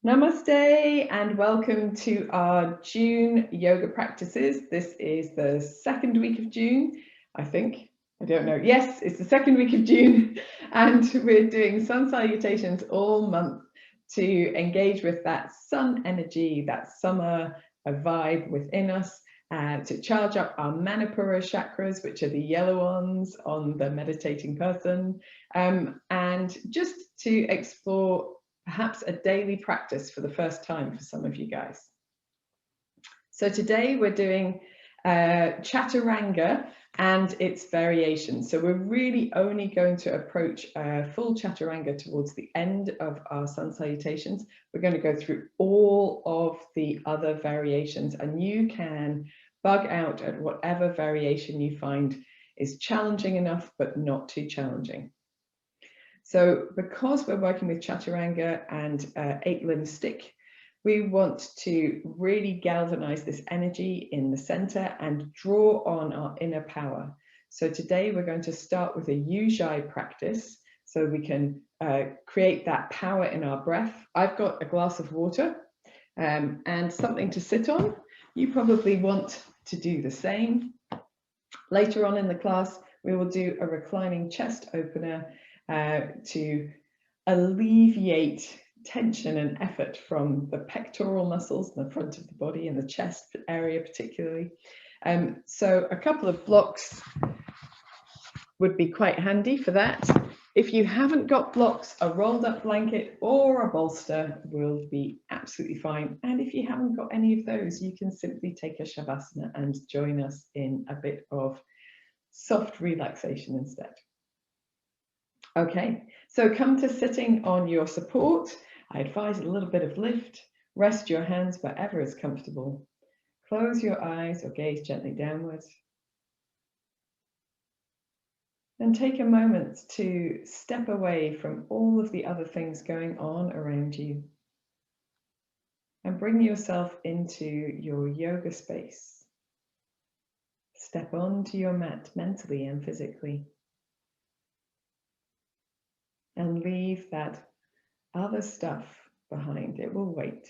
Namaste and welcome to our June yoga practices. This is the second week of June, I think. I don't know. Yes, it's the second week of June, and we're doing sun salutations all month to engage with that sun energy, that summer vibe within us, to charge up our Manipura chakras, which are the yellow ones on the meditating person, and just to explore perhaps a daily practice for the first time for some of you guys. So today we're doing Chaturanga and its variations. So we're really only going to approach full Chaturanga towards the end of our sun salutations. We're going to go through all of the other variations, and you can bug out at whatever variation you find is challenging enough but not too challenging. So because we're working with Chaturanga and 8-limb stick, we want to really galvanize this energy in the center and draw on our inner power. So today we're going to start with a Ujjayi practice so we can create that power in our breath. I've got a glass of water and something to sit on. You probably want to do the same. Later on in the class, we will do a reclining chest opener to alleviate tension and effort from the pectoral muscles in the front of the body and the chest area particularly. So a couple of blocks would be quite handy for that. If you haven't got blocks, a rolled up blanket or a bolster will be absolutely fine. And if you haven't got any of those, you can simply take a Shavasana and join us in a bit of soft relaxation instead. Okay, so come to sitting on your support. I advise a little bit of lift. Rest your hands wherever is comfortable. Close your eyes or gaze gently downwards. And take a moment to step away from all of the other things going on around you and bring yourself into your yoga space. Step onto your mat mentally and physically. And leave that other stuff behind. It will wait.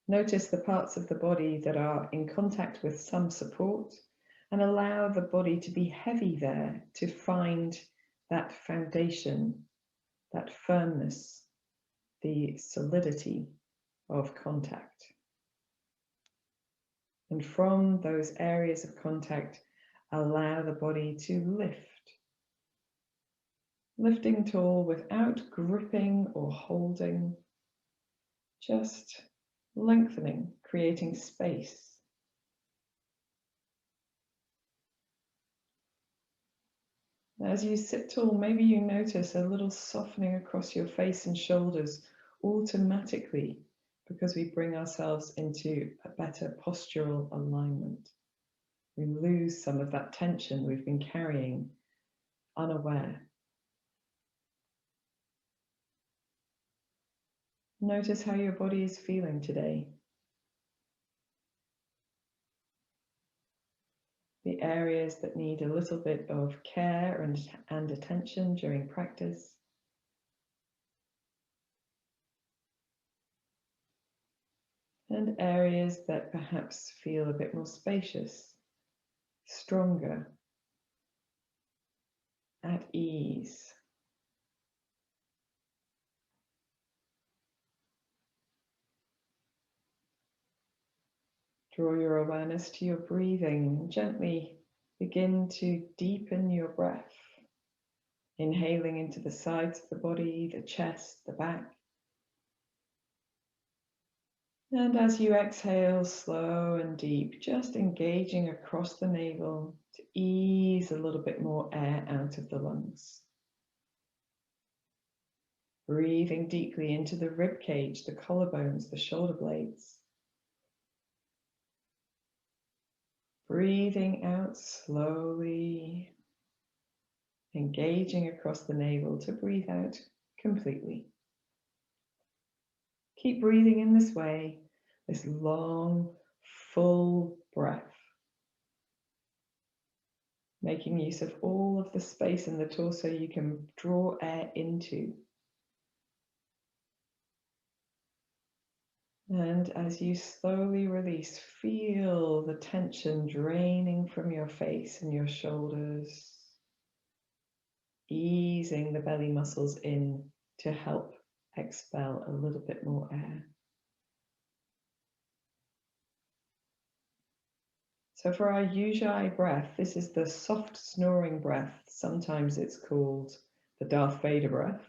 Notice the parts of the body that are in contact with some support and allow the body to be heavy there to find that foundation, that firmness, the solidity of contact. And from those areas of contact, allow the body to lift. Lifting tall without gripping or holding, just lengthening, creating space. As you sit tall, maybe you notice a little softening across your face and shoulders automatically because we bring ourselves into a better postural alignment. We lose some of that tension we've been carrying unaware. Notice how your body is feeling today. The areas that need a little bit of care and attention during practice. And areas that perhaps feel a bit more spacious, stronger, at ease. Draw your awareness to your breathing and gently begin to deepen your breath. Inhaling into the sides of the body, the chest, the back. And as you exhale, slow and deep, just engaging across the navel to ease a little bit more air out of the lungs. Breathing deeply into the rib cage, the collarbones, the shoulder blades. Breathing out slowly, engaging across the navel to breathe out completely. Keep breathing in this way, this long, full breath. Making use of all of the space in the torso you can draw air into. And as you slowly release, feel the tension draining from your face and your shoulders, easing the belly muscles in to help expel a little bit more air. So for our Ujjayi breath, this is the soft snoring breath. Sometimes it's called the Darth Vader breath.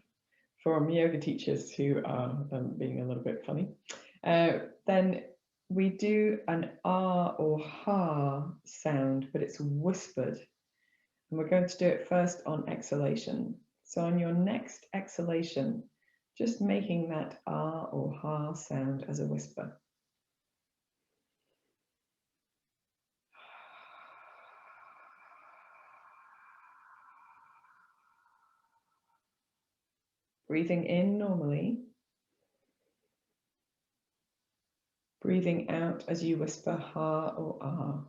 For yoga teachers who are being a little bit funny, then we do an ah or ha sound, but it's whispered. And we're going to do it first on exhalation. So on your next exhalation, just making that ah or ha sound as a whisper. Breathing in normally. Breathing out as you whisper ha or ah.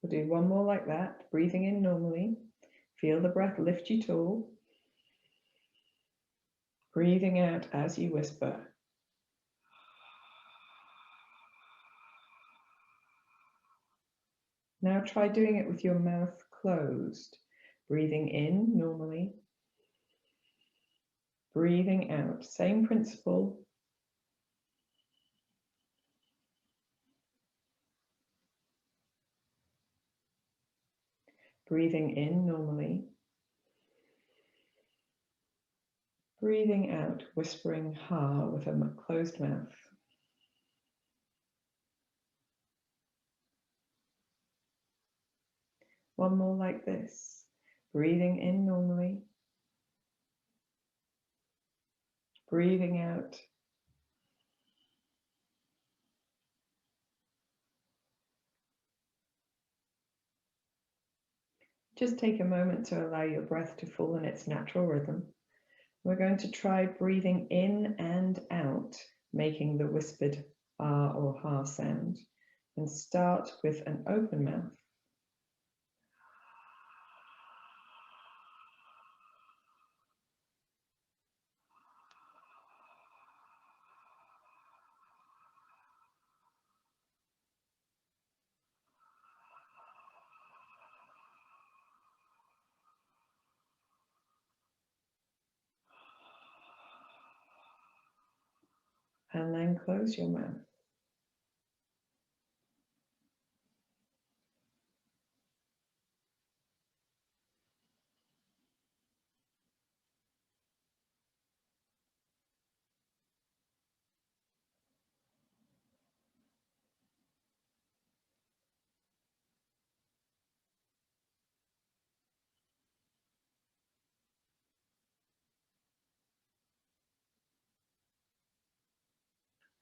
We'll do one more like that. Breathing in normally. Feel the breath lift you tall. Breathing out as you whisper. Now try doing it with your mouth closed. Breathing in normally. Breathing out. Same principle. Breathing in normally. Breathing out, whispering ha with a closed mouth. One more like this. Breathing in normally. Breathing out. Just take a moment to allow your breath to fall in its natural rhythm. We're going to try breathing in and out, making the whispered ah or ha sound, and start with an open mouth. And then close your mouth.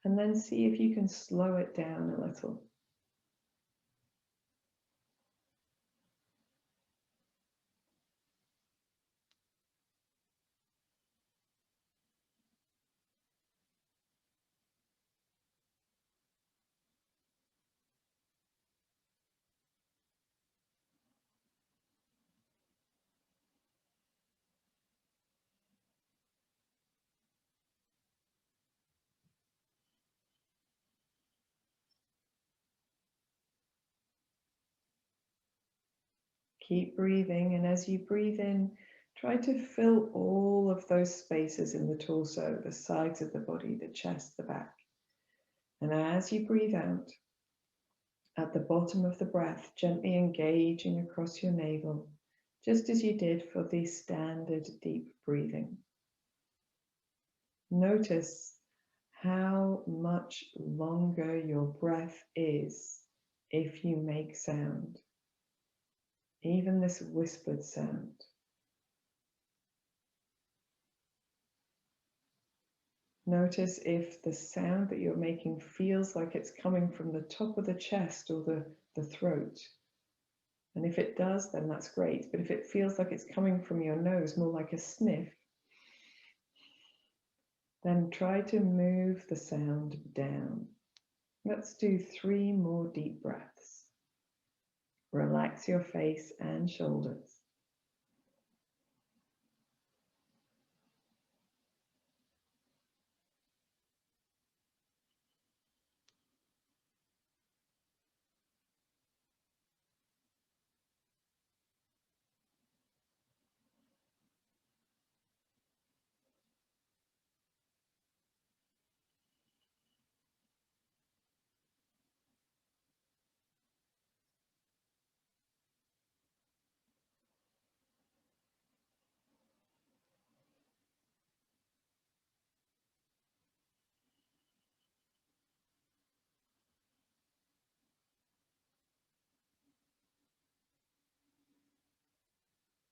And then see if you can slow it down a little. Keep breathing, and as you breathe in, try to fill all of those spaces in the torso, the sides of the body, the chest, the back. And as you breathe out, at the bottom of the breath, gently engaging across your navel, just as you did for the standard deep breathing. Notice how much longer your breath is if you make sound, even this whispered sound. Notice if the sound that you're making feels like it's coming from the top of the chest or the throat. And if it does, then that's great. But if it feels like it's coming from your nose, more like a sniff, then try to move the sound down. Let's do 3 more deep breaths. Relax your face and shoulders.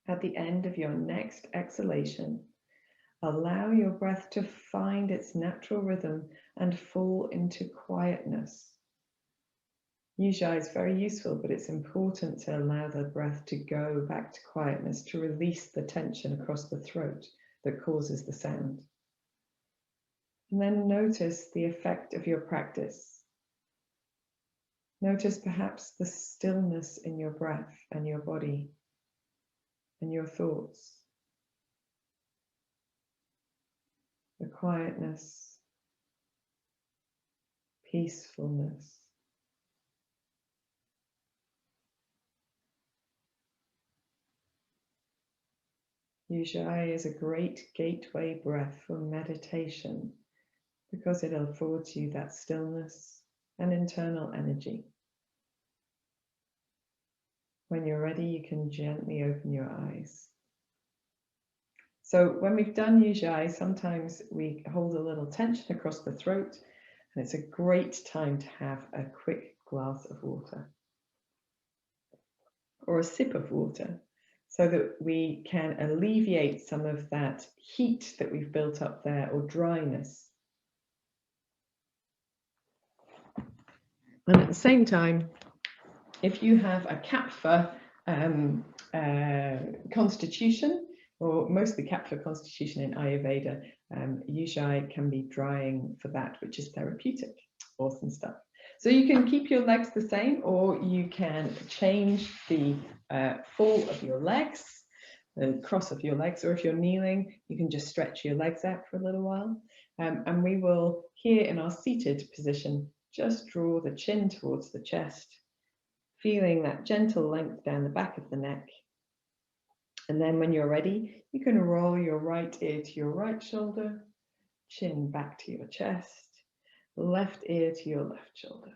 At the end of your next exhalation, allow your breath to find its natural rhythm and fall into quietness. Ujjayi is very useful, but it's important to allow the breath to go back to quietness, to release the tension across the throat that causes the sound. And then notice the effect of your practice. Notice perhaps the stillness in your breath and your body and your thoughts. The quietness, peacefulness. Ujjayi is a great gateway breath for meditation because it affords you that stillness and internal energy. When you're ready, you can gently open your eyes. So when we've done Ujjayi, sometimes we hold a little tension across the throat, and it's a great time to have a quick glass of water or a sip of water so that we can alleviate some of that heat that we've built up there or dryness. And at the same time, if you have a kapha constitution, or mostly kapha constitution in Ayurveda, Ujjayi can be drying for that, which is therapeutic. Awesome stuff. So you can keep your legs the same, or you can change the fall of your legs, the cross of your legs, or if you're kneeling, you can just stretch your legs out for a little while. And we will, here in our seated position, just draw the chin towards the chest, feeling that gentle length down the back of the neck. And then when you're ready, you can roll your right ear to your right shoulder, chin back to your chest, left ear to your left shoulder,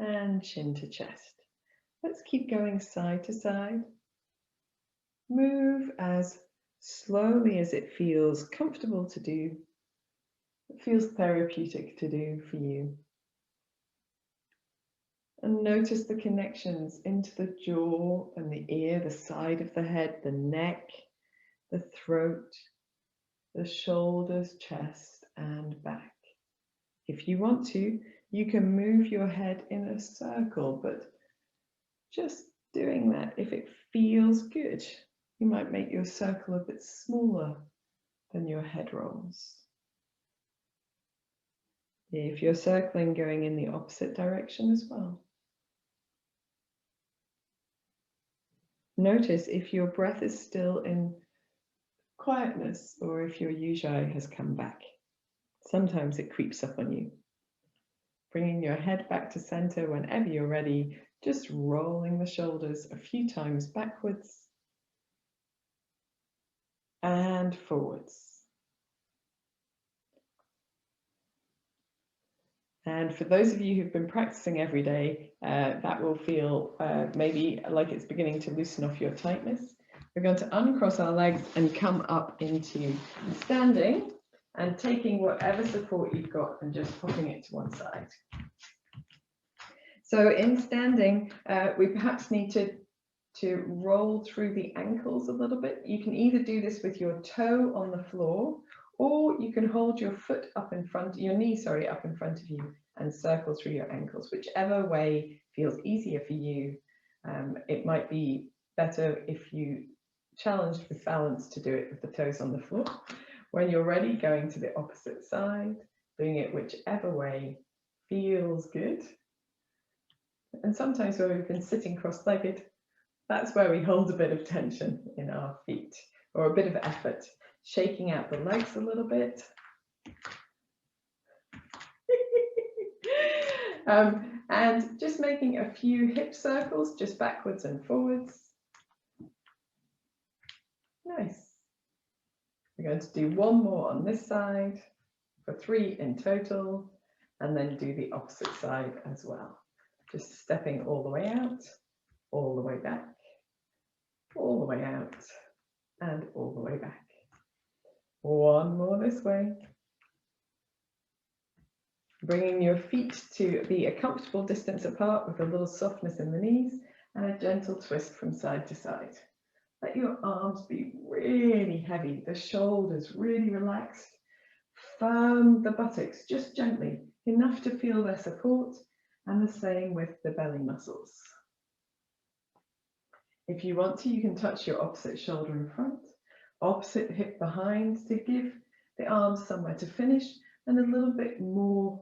and chin to chest. Let's keep going side to side. Move as slowly as it feels comfortable to do, it feels therapeutic to do for you. And notice the connections into the jaw and the ear, the side of the head, the neck, the throat, the shoulders, chest, and back. If you want to, you can move your head in a circle, but just doing that, if it feels good, you might make your circle a bit smaller than your head rolls. If you're circling, going in the opposite direction as well. Notice if your breath is still in quietness or if your Ujjayi has come back. Sometimes it creeps up on you. Bringing your head back to center whenever you're ready, just rolling the shoulders a few times backwards and forwards. And for those of you who've been practicing every day, that will feel maybe like it's beginning to loosen off your tightness. We're going to uncross our legs and come up into standing and taking whatever support you've got and just popping it to one side. So in standing, we perhaps need to roll through the ankles a little bit. You can either do this with your toe on the floor, or you can hold your foot up in front, your knee, sorry, up in front of you and circle through your ankles, whichever way feels easier for you. It might be better if you challenged with balance to do it with the toes on the floor. When you're ready, going to the opposite side, doing it whichever way feels good. And sometimes when we've been sitting cross-legged, that's where we hold a bit of tension in our feet, or a bit of effort, shaking out the legs a little bit. And just making a few hip circles, just backwards and forwards. Nice. We're going to do one more on this side for 3 in total, and then do the opposite side as well. Just stepping all the way out, all the way back, all the way out, and all the way back. One more this way. Bringing your feet to be a comfortable distance apart with a little softness in the knees and a gentle twist from side to side. Let your arms be really heavy, the shoulders really relaxed. Firm the buttocks just gently, enough to feel their support, and the same with the belly muscles. If you want to, you can touch your opposite shoulder in front, opposite hip behind to give the arms somewhere to finish and a little bit more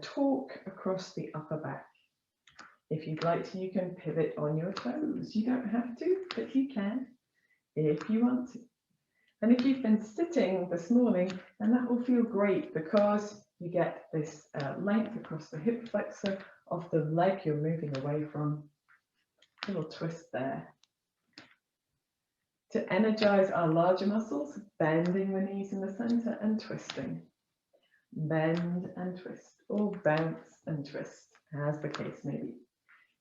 torque across the upper back. If you'd like to, you can pivot on your toes. You don't have to, but you can if you want to. And if you've been sitting this morning, then that will feel great because you get this length across the hip flexor of the leg you're moving away from. A little twist there. To energize our larger muscles, bending the knees in the center and twisting. Bend and twist, or bounce and twist, as the case may be.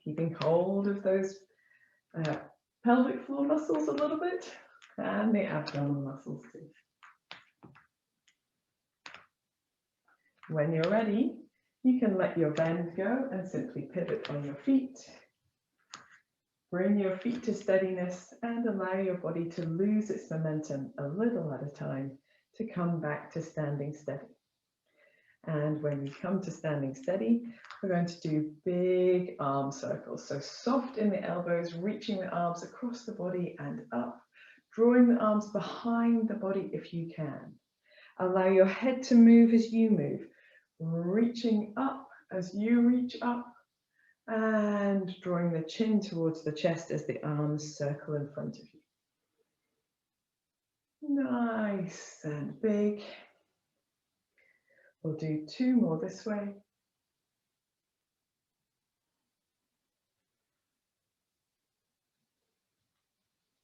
Keeping hold of those pelvic floor muscles a little bit, and the abdominal muscles too. When you're ready, you can let your bend go and simply pivot on your feet. Bring your feet to steadiness and allow your body to lose its momentum a little at a time to come back to standing steady. And when you come to standing steady, we're going to do big arm circles. So soft in the elbows, reaching the arms across the body and up, drawing the arms behind the body if you can. Allow your head to move as you move, reaching up as you reach up, and drawing the chin towards the chest as the arms circle in front of you. Nice and big. We'll do 2 more this way.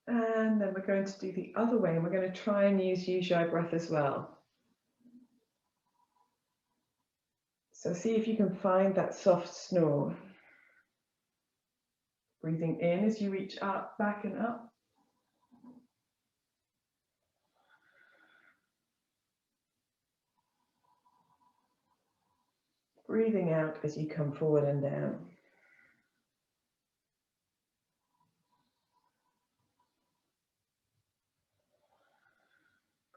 And then we're going to do the other way, and we're going to try and use Ujjayi breath as well. So see if you can find that soft snore. Breathing in as you reach up, back and up. Breathing out as you come forward and down.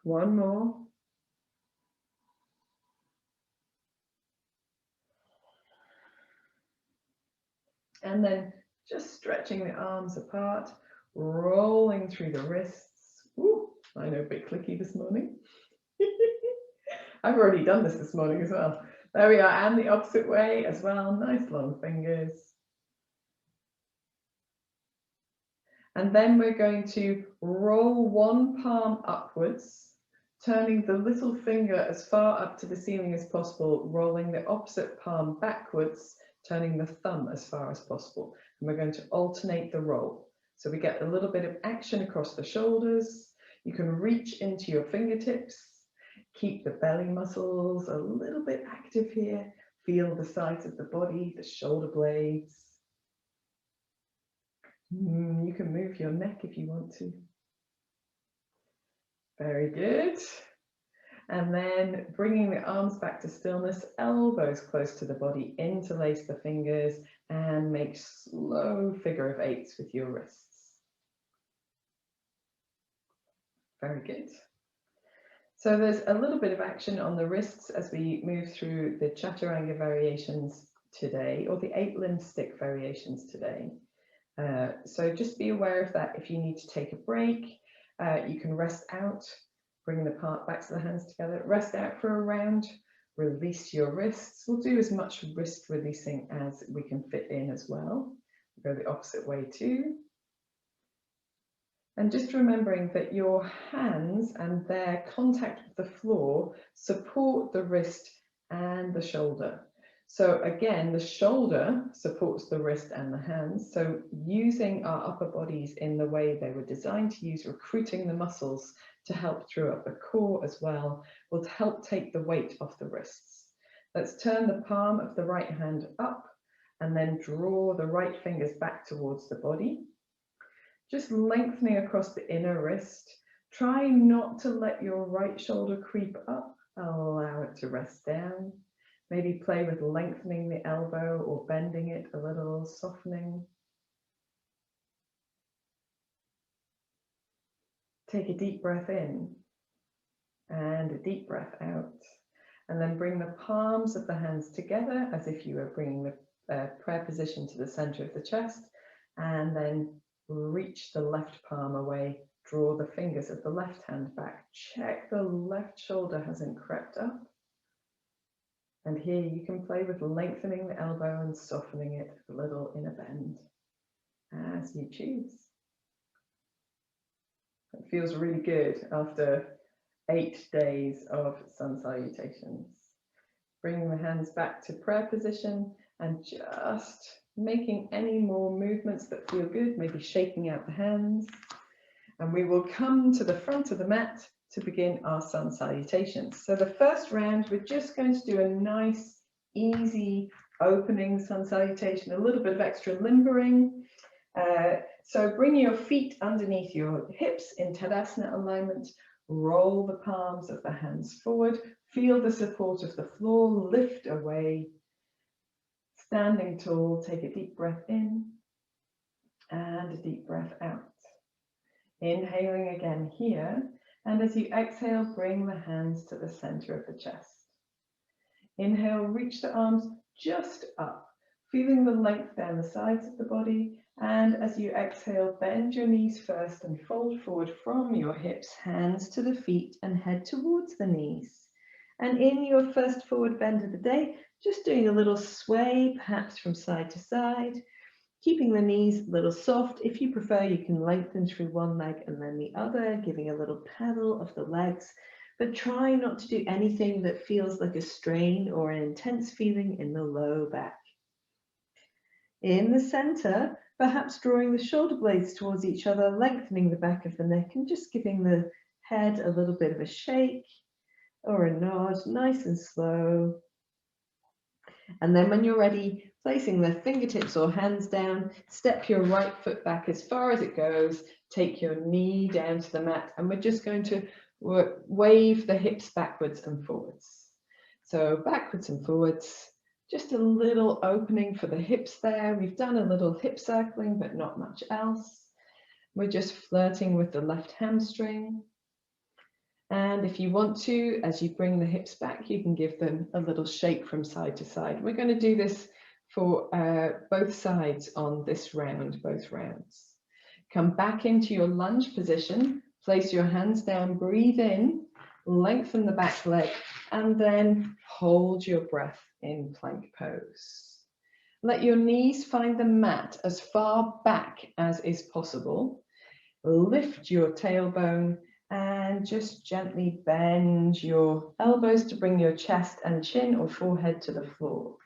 One more. And then just stretching the arms apart, rolling through the wrists. Ooh, I know, a bit clicky this morning. I've already done this morning as well. There we are, and the opposite way as well. Nice long fingers. And then we're going to roll one palm upwards, turning the little finger as far up to the ceiling as possible, rolling the opposite palm backwards, turning the thumb as far as possible. And we're going to alternate the roll. So we get a little bit of action across the shoulders. You can reach into your fingertips, keep the belly muscles a little bit active here. Feel the sides of the body, the shoulder blades. You can move your neck if you want to. Very good. And then bringing the arms back to stillness, elbows close to the body, interlace the fingers and make slow figure of 8s with your wrists. Very good. So there's a little bit of action on the wrists as we move through the Chaturanga variations today, or the 8-limb stick variations today. So just be aware of that. If you need to take a break, you can rest out, bring the backs of the hands together, rest out for a round, release your wrists. We'll do as much wrist releasing as we can fit in as well. We'll go the opposite way too. And just remembering that your hands and their contact with the floor support the wrist and the shoulder. So again, the shoulder supports the wrist and the hands. So using our upper bodies in the way they were designed to use, recruiting the muscles to help through up the core as well, will help take the weight off the wrists. Let's turn the palm of the right hand up and then draw the right fingers back towards the body. Just lengthening across the inner wrist. Try not to let your right shoulder creep up. Allow it to rest down. Maybe play with lengthening the elbow or bending it a little, softening. Take a deep breath in and a deep breath out. And then bring the palms of the hands together as if you were bringing the prayer position to the center of the chest. And then reach the left palm away. Draw the fingers of the left hand back. Check the left shoulder hasn't crept up. And here you can play with lengthening the elbow and softening it a little in a bend as you choose. It feels really good after 8 days of sun salutations. Bringing the hands back to prayer position and just making any more movements that feel good, maybe shaking out the hands. And we will come to the front of the mat to begin our sun salutations. So the first round, we're just going to do a nice, easy opening sun salutation, a little bit of extra limbering. So bring your feet underneath your hips in Tadasana alignment. Roll the palms of the hands forward. Feel the support of the floor. Lift away. Standing tall, take a deep breath in and a deep breath out. Inhaling again here. And as you exhale, bring the hands to the center of the chest. Inhale, reach the arms just up, feeling the length down the sides of the body. And as you exhale, bend your knees first and fold forward from your hips, hands to the feet and head towards the knees. And in your first forward bend of the day, just doing a little sway, perhaps from side to side, keeping the knees a little soft. If you prefer, you can lengthen through one leg and then the other, giving a little pedal of the legs, but try not to do anything that feels like a strain or an intense feeling in the low back. In the center, perhaps drawing the shoulder blades towards each other, lengthening the back of the neck and just giving the head a little bit of a shake or a nod, nice and slow. And then when you're ready, placing the fingertips or hands down, step your right foot back as far as it goes, take your knee down to the mat, and we're just going to wave the hips backwards and forwards. So backwards and forwards, just a little opening for the hips there. We've done a little hip circling, but not much else. We're just flirting with the left hamstring. And if you want to, as you bring the hips back, you can give them a little shake from side to side. We're going to do this for both sides on this round, both rounds. Come back into your lunge position, place your hands down, breathe in, lengthen the back leg, and then hold your breath in plank pose. Let your knees find the mat as far back as is possible. Lift your tailbone and just gently bend your elbows to bring your chest and chin or forehead to the floor.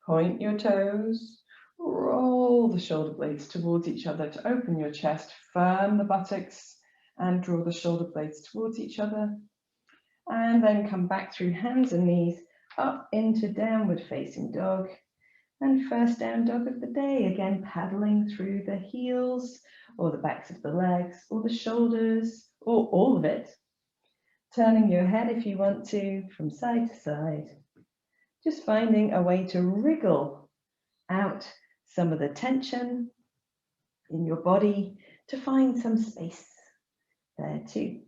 Point your toes, roll the shoulder blades towards each other to open your chest, firm the buttocks and draw the shoulder blades towards each other. And then come back through hands and knees up into downward facing dog. And first down dog of the day, again paddling through the heels or the backs of the legs or the shoulders or all of it. Turning your head if you want to from side to side. Just finding a way to wriggle out some of the tension in your body to find some space there too.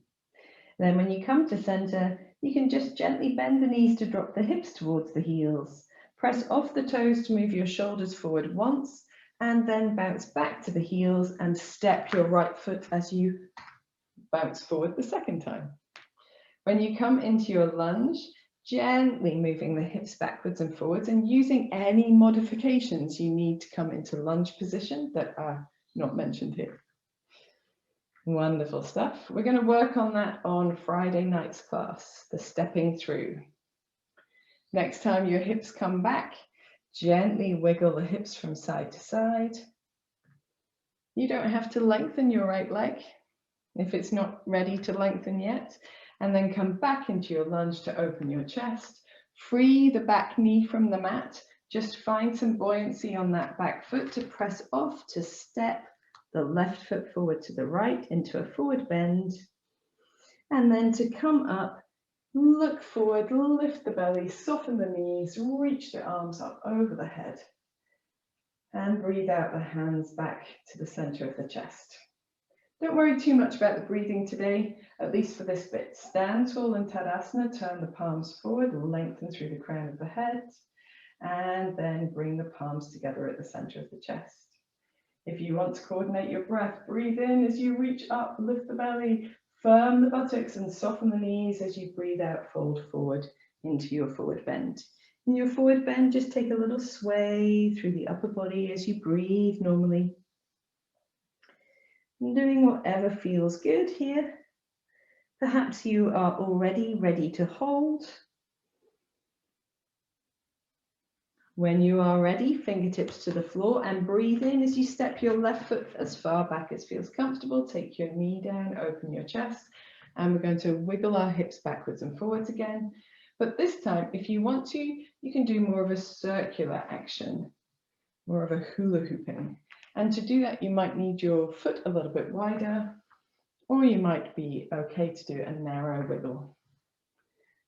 Then when you come to center, you can just gently bend the knees to drop the hips towards the heels. Press off the toes to move your shoulders forward once, and then bounce back to the heels and step your right foot as you bounce forward the second time. When you come into your lunge, gently moving the hips backwards and forwards and using any modifications you need to come into lunge position that are not mentioned here. Wonderful stuff. We're going to work on that on Friday night's class, the stepping through. Next time your hips come back, gently wiggle the hips from side to side. You don't have to lengthen your right leg if it's not ready to lengthen yet. And then come back into your lunge to open your chest. Free the back knee from the mat. Just find some buoyancy on that back foot to press off to step the left foot forward to the right into a forward bend. And then to come up, look forward, lift the belly, soften the knees, reach the arms up over the head. And breathe out the hands back to the center of the chest. Don't worry too much about the breathing today, at least for this bit. Stand tall in Tadasana, turn the palms forward, lengthen through the crown of the head, and then bring the palms together at the center of the chest. If you want to coordinate your breath, breathe in as you reach up, lift the belly, firm the buttocks and soften the knees as you breathe out, fold forward into your forward bend. In your forward bend, just take a little sway through the upper body as you breathe normally. And doing whatever feels good here. Perhaps you are already ready to hold. When you are ready, fingertips to the floor and breathe in as you step your left foot as far back as feels comfortable. Take your knee down, open your chest, and we're going to wiggle our hips backwards and forwards again. But this time, if you want to, you can do more of a circular action, more of a hula hooping. And to do that, you might need your foot a little bit wider, or you might be okay to do a narrow wiggle.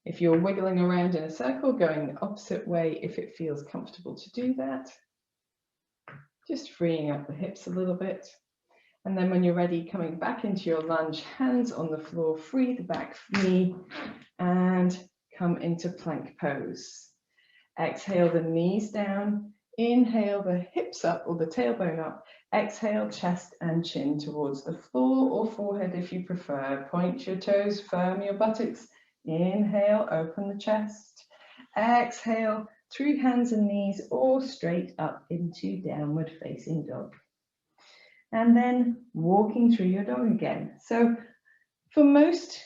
If you're wiggling around in a circle, going the opposite way if it feels comfortable to do that. Just freeing up the hips a little bit. And then when you're ready, coming back into your lunge, hands on the floor, free the back knee, and come into plank pose. Exhale the knees down. Inhale the hips up or the tailbone up. Exhale chest and chin towards the floor or forehead if you prefer. Point your toes, firm your buttocks. Inhale, open the chest. Exhale through hands and knees or straight up into downward facing dog. And then walking through your dog again. So for most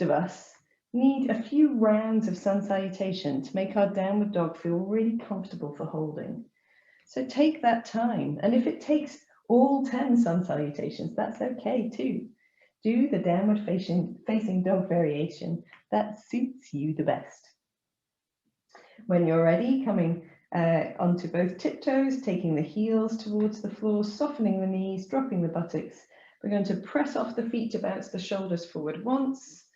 of us, need a few rounds of sun salutation to make our downward dog feel really comfortable for holding. So take that time. And if it takes all 10 sun salutations, that's okay too. Do the downward facing dog variation that suits you the best. When you're ready, coming onto both tiptoes, taking the heels towards the floor, softening the knees, dropping the buttocks. We're going to press off the feet to bounce the shoulders forward once,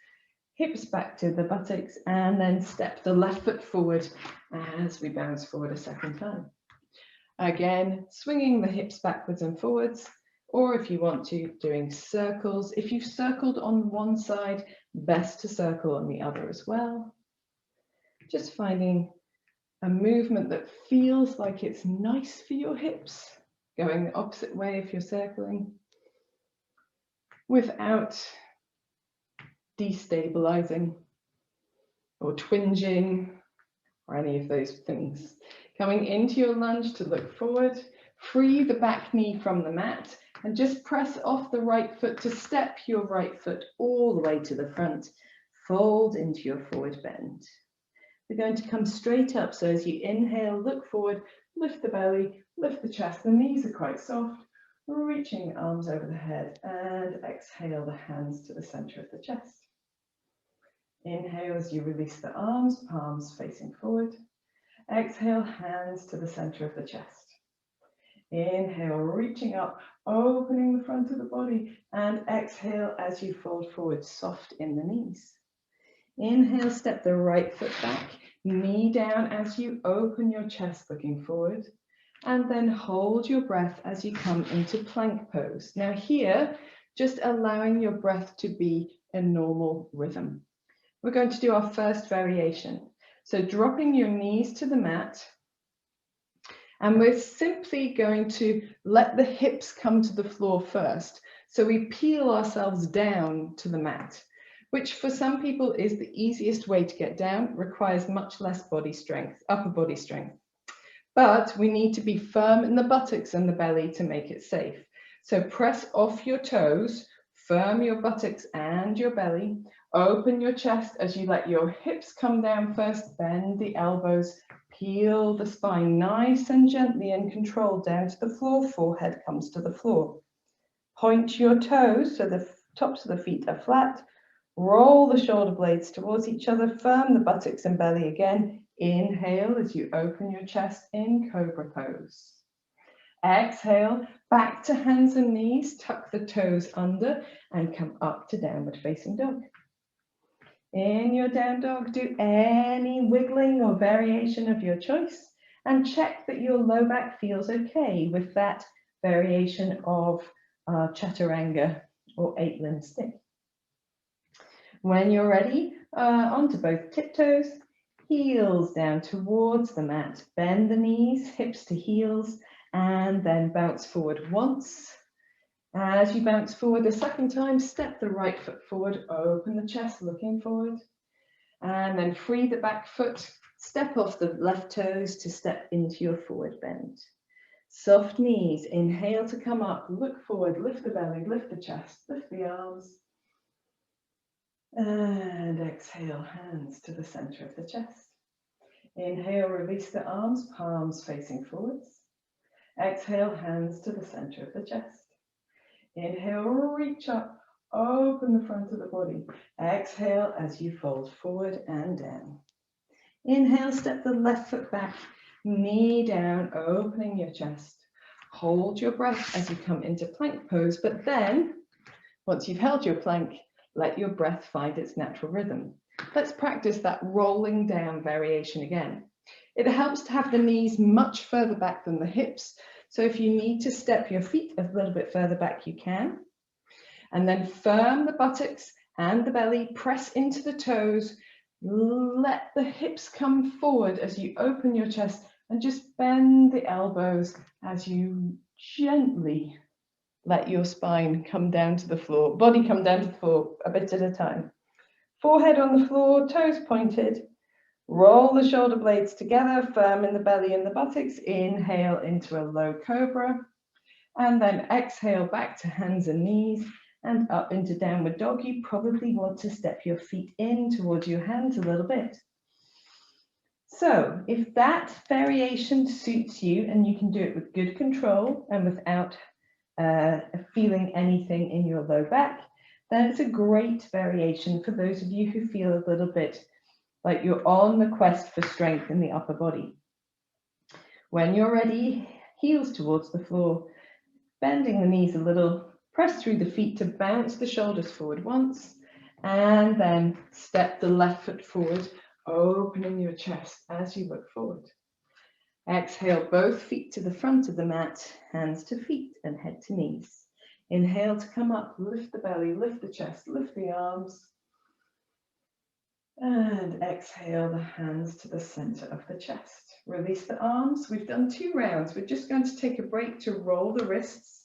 hips back to the buttocks, and then step the left foot forward as we bounce forward a second time. Again, swinging the hips backwards and forwards, or if you want to, doing circles. If you've circled on one side, best to circle on the other as well. Just finding a movement that feels like it's nice for your hips, going the opposite way if you're circling, without destabilizing or twinging or any of those things. Coming into your lunge to look forward, free the back knee from the mat and just press off the right foot to step your right foot all the way to the front. Fold into your forward bend. We're going to come straight up, so as you inhale, look forward, lift the belly, lift the chest, the knees are quite soft, reaching the arms over the head, and exhale the hands to the center of the chest. Inhale as you release the arms, palms facing forward. Exhale, hands to the center of the chest. Inhale, reaching up, opening the front of the body, and exhale as you fold forward, soft in the knees. Inhale, step the right foot back, knee down as you open your chest looking forward, and then hold your breath as you come into plank pose. Now here, just allowing your breath to be a normal rhythm. We're going to do our first variation. So dropping your knees to the mat, and we're simply going to let the hips come to the floor first. So we peel ourselves down to the mat, which for some people is the easiest way to get down, requires much less body strength, upper body strength. But we need to be firm in the buttocks and the belly to make it safe. So press off your toes, firm your buttocks and your belly, open your chest as you let your hips come down first, bend the elbows, peel the spine nice and gently and controlled down to the floor, forehead comes to the floor. Point your toes so the tops of the feet are flat, roll the shoulder blades towards each other, firm the buttocks and belly again. Inhale as you open your chest in Cobra pose. Exhale, back to hands and knees, tuck the toes under and come up to downward facing dog. In your down dog, do any wiggling or variation of your choice and check that your low back feels okay with that variation of our Chaturanga or 8-limb stick. When you're ready, onto both tiptoes, heels down towards the mat. Bend the knees, hips to heels, and then bounce forward once. As you bounce forward a second time, step the right foot forward, open the chest, looking forward. And then free the back foot, step off the left toes to step into your forward bend. Soft knees, inhale to come up, look forward, lift the belly, lift the chest, lift the arms. And exhale, hands to the center of the chest. Inhale, release the arms, palms facing forwards. Exhale, hands to the center of the chest. Inhale, reach up, open the front of the body. Exhale as you fold forward and down. Inhale, step the left foot back, knee down, opening your chest. Hold your breath as you come into plank pose, but then, once you've held your plank, let your breath find its natural rhythm. Let's practice that rolling down variation again. It helps to have the knees much further back than the hips. So if you need to step your feet a little bit further back, you can. And then firm the buttocks and the belly, press into the toes. Let the hips come forward as you open your chest and just bend the elbows as you gently let your spine come down to the floor, body come down to the floor a bit at a time. Forehead on the floor, toes pointed. Roll the shoulder blades together, firm in the belly and the buttocks. Inhale into a low cobra. And then exhale back to hands and knees and up into downward dog. You probably want to step your feet in towards your hands a little bit. So if that variation suits you and you can do it with good control and without feeling anything in your low back, then it's a great variation for those of you who feel a little bit like you're on the quest for strength in the upper body. When you're ready, heels towards the floor, bending the knees a little, press through the feet to bounce the shoulders forward once, and then step the left foot forward, opening your chest as you look forward. Exhale, both feet to the front of the mat, hands to feet and head to knees. Inhale to come up, lift the belly, lift the chest, lift the arms. And exhale the hands to the center of the chest. Release the arms. We've done 2 rounds. We're just going to take a break to roll the wrists.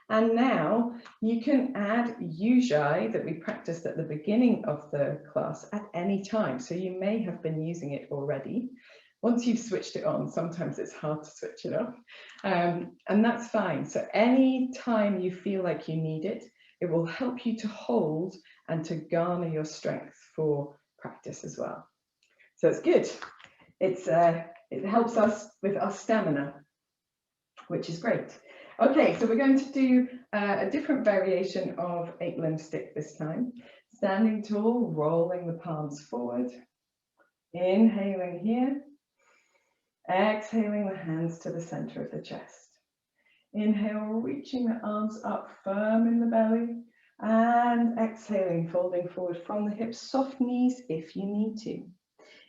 And now you can add Ujjayi that we practiced at the beginning of the class at any time. So you may have been using it already. Once you've switched it on, sometimes it's hard to switch it off. And that's fine. So any time you feel like you need it, it will help you to hold and to garner your strength for practice as well. So it's good. It helps us with our stamina, which is great. Okay, so we're going to do a different variation of 8-limb stick this time. Standing tall, rolling the palms forward. Inhaling here. Exhaling the hands to the center of the chest. Inhale, reaching the arms up, firm in the belly. And exhaling, folding forward from the hips, soft knees if you need to.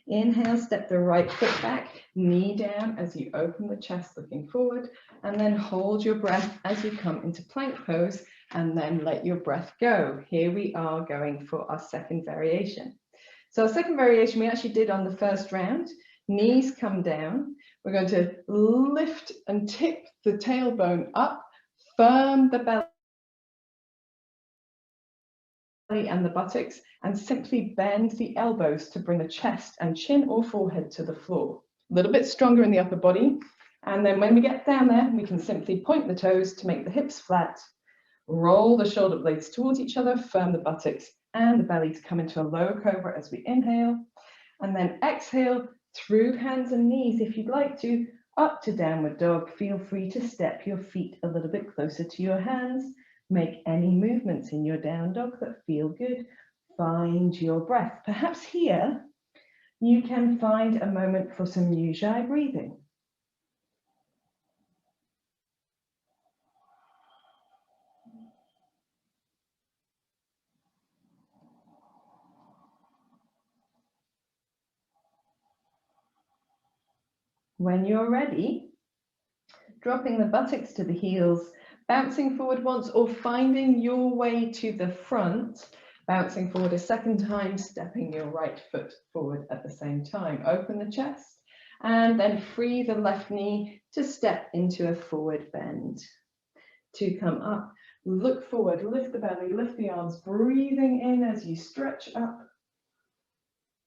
Inhale, step the right foot back, knee down as you open the chest looking forward, and then hold your breath as you come into plank pose, and then let your breath go. Here we are going for our second variation. So our second variation we actually did on the first round. Knees come down. We're going to lift and tip the tailbone up, firm the belly and the buttocks, and simply bend the elbows to bring the chest and chin or forehead to the floor. A little bit stronger in the upper body. And then when we get down there, we can simply point the toes to make the hips flat, roll the shoulder blades towards each other, firm the buttocks and the belly to come into a low cobra as we inhale, and then exhale through hands and knees if you'd like to, up to downward dog. Feel free to step your feet a little bit closer to your hands. Make any movements in your down dog that feel good. Find your breath. Perhaps here you can find a moment for some Ujjayi breathing. When you're ready, dropping the buttocks to the heels, Bouncing forward once or finding your way to the front, bouncing forward a second time, stepping your right foot forward at the same time. Open the chest and then free the left knee to step into a forward bend. To come up, look forward, lift the belly, lift the arms, breathing in as you stretch up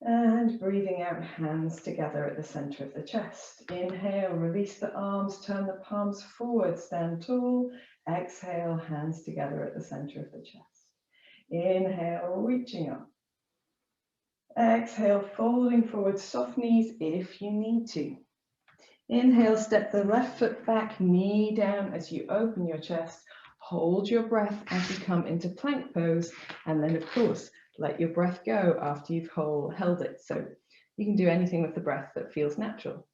and breathing out, hands together at the center of the chest. Inhale, release the arms, turn the palms forward, stand tall. Exhale, hands together at the center of the chest. Inhale, reaching up. Exhale, folding forward, soft knees if you need to. Inhale, step the left foot back, knee down as you open your chest. Hold your breath as you come into plank pose. And then, of course, let your breath go after you've held it. So you can do anything with the breath that feels natural.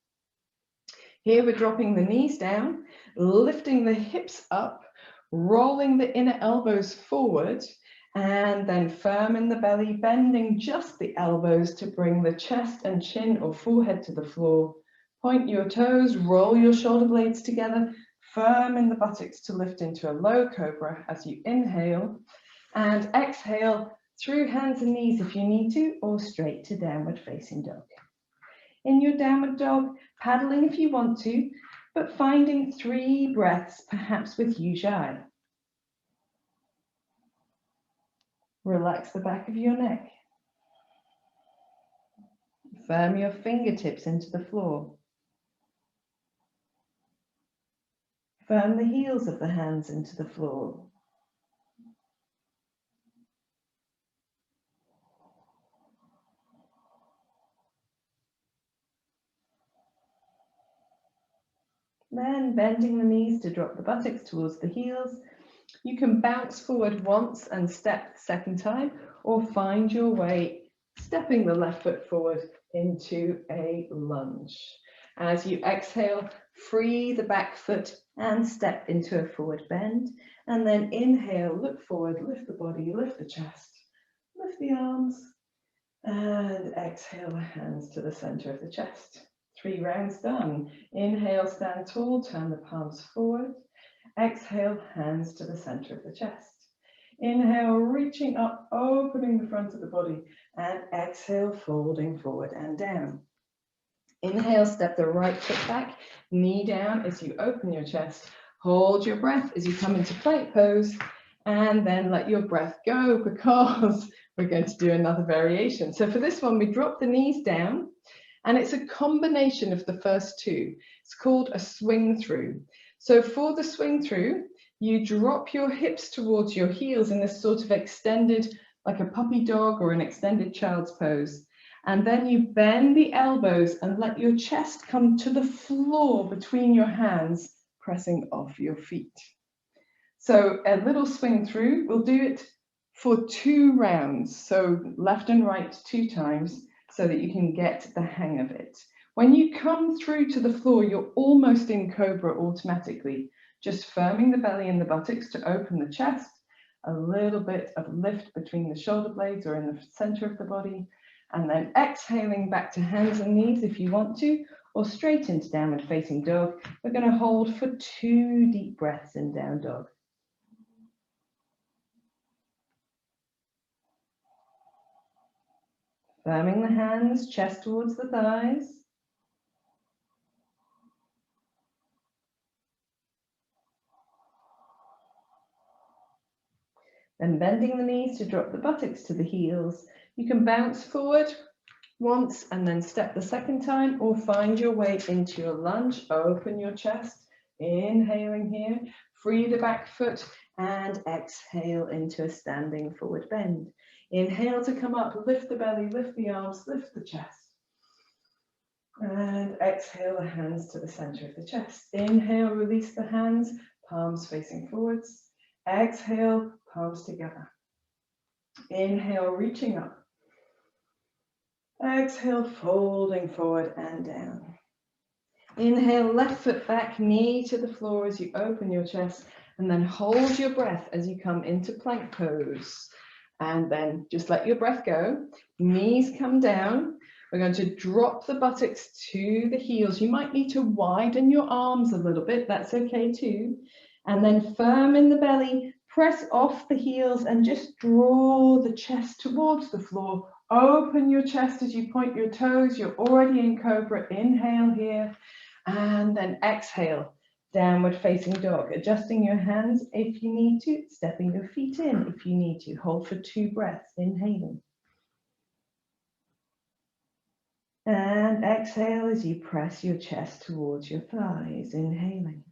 Here we're dropping the knees down, lifting the hips up, rolling the inner elbows forward, and then firm in the belly, bending just the elbows to bring the chest and chin or forehead to the floor. Point your toes, roll your shoulder blades together, firm in the buttocks to lift into a low cobra as you inhale, and exhale through hands and knees if you need to, or straight to downward facing dog. In your downward dog, paddling if you want to, but finding 3 breaths, perhaps with Ujjayi. Relax the back of your neck. Firm your fingertips into the floor. Firm the heels of the hands into the floor. Then bending the knees to drop the buttocks towards the heels. You can bounce forward once and step the second time, or find your way stepping the left foot forward into a lunge. As you exhale, free the back foot and step into a forward bend. And then inhale, look forward, lift the body, lift the chest, lift the arms, and exhale the hands to the center of the chest. 3 rounds done. Inhale, stand tall, turn the palms forward. Exhale, hands to the center of the chest. Inhale, reaching up, opening the front of the body, and exhale, folding forward and down. Inhale, step the right foot back, knee down as you open your chest. Hold your breath as you come into plank pose, and then let your breath go because we're going to do another variation. So for this one, we drop the knees down, and it's a combination of the first 2. It's called a swing through. So for the swing through, you drop your hips towards your heels in this sort of extended, like a puppy dog or an extended child's pose. And then you bend the elbows and let your chest come to the floor between your hands, pressing off your feet. So a little swing through, we'll do it for 2 rounds. So left and right 2 times so that you can get the hang of it. When you come through to the floor, you're almost in cobra automatically, just firming the belly and the buttocks to open the chest, a little bit of lift between the shoulder blades or in the center of the body, and then exhaling back to hands and knees if you want to, or straight into downward facing dog. We're going to hold for 2 deep breaths in down dog. Firming the hands, chest towards the thighs. Then bending the knees to drop the buttocks to the heels. You can bounce forward once and then step the second time, or find your way into your lunge. Open your chest, inhaling here, free the back foot, and exhale into a standing forward bend. Inhale to come up, lift the belly, lift the arms, lift the chest. And exhale the hands to the center of the chest. Inhale, release the hands, palms facing forwards. Exhale, palms together. Inhale, reaching up. Exhale, folding forward and down. Inhale, left foot back, knee to the floor as you open your chest, and then hold your breath as you come into plank pose. And then just let your breath go. Knees come down. We're going to drop the buttocks to the heels. You might need to widen your arms a little bit. That's okay too. And then firm in the belly, press off the heels and just draw the chest towards the floor. Open your chest as you point your toes. You're already in cobra. Inhale here and then exhale. Downward facing dog, adjusting your hands if you need to, stepping your feet in if you need to. Hold for 2 breaths, inhaling. And exhale as you press your chest towards your thighs, inhaling.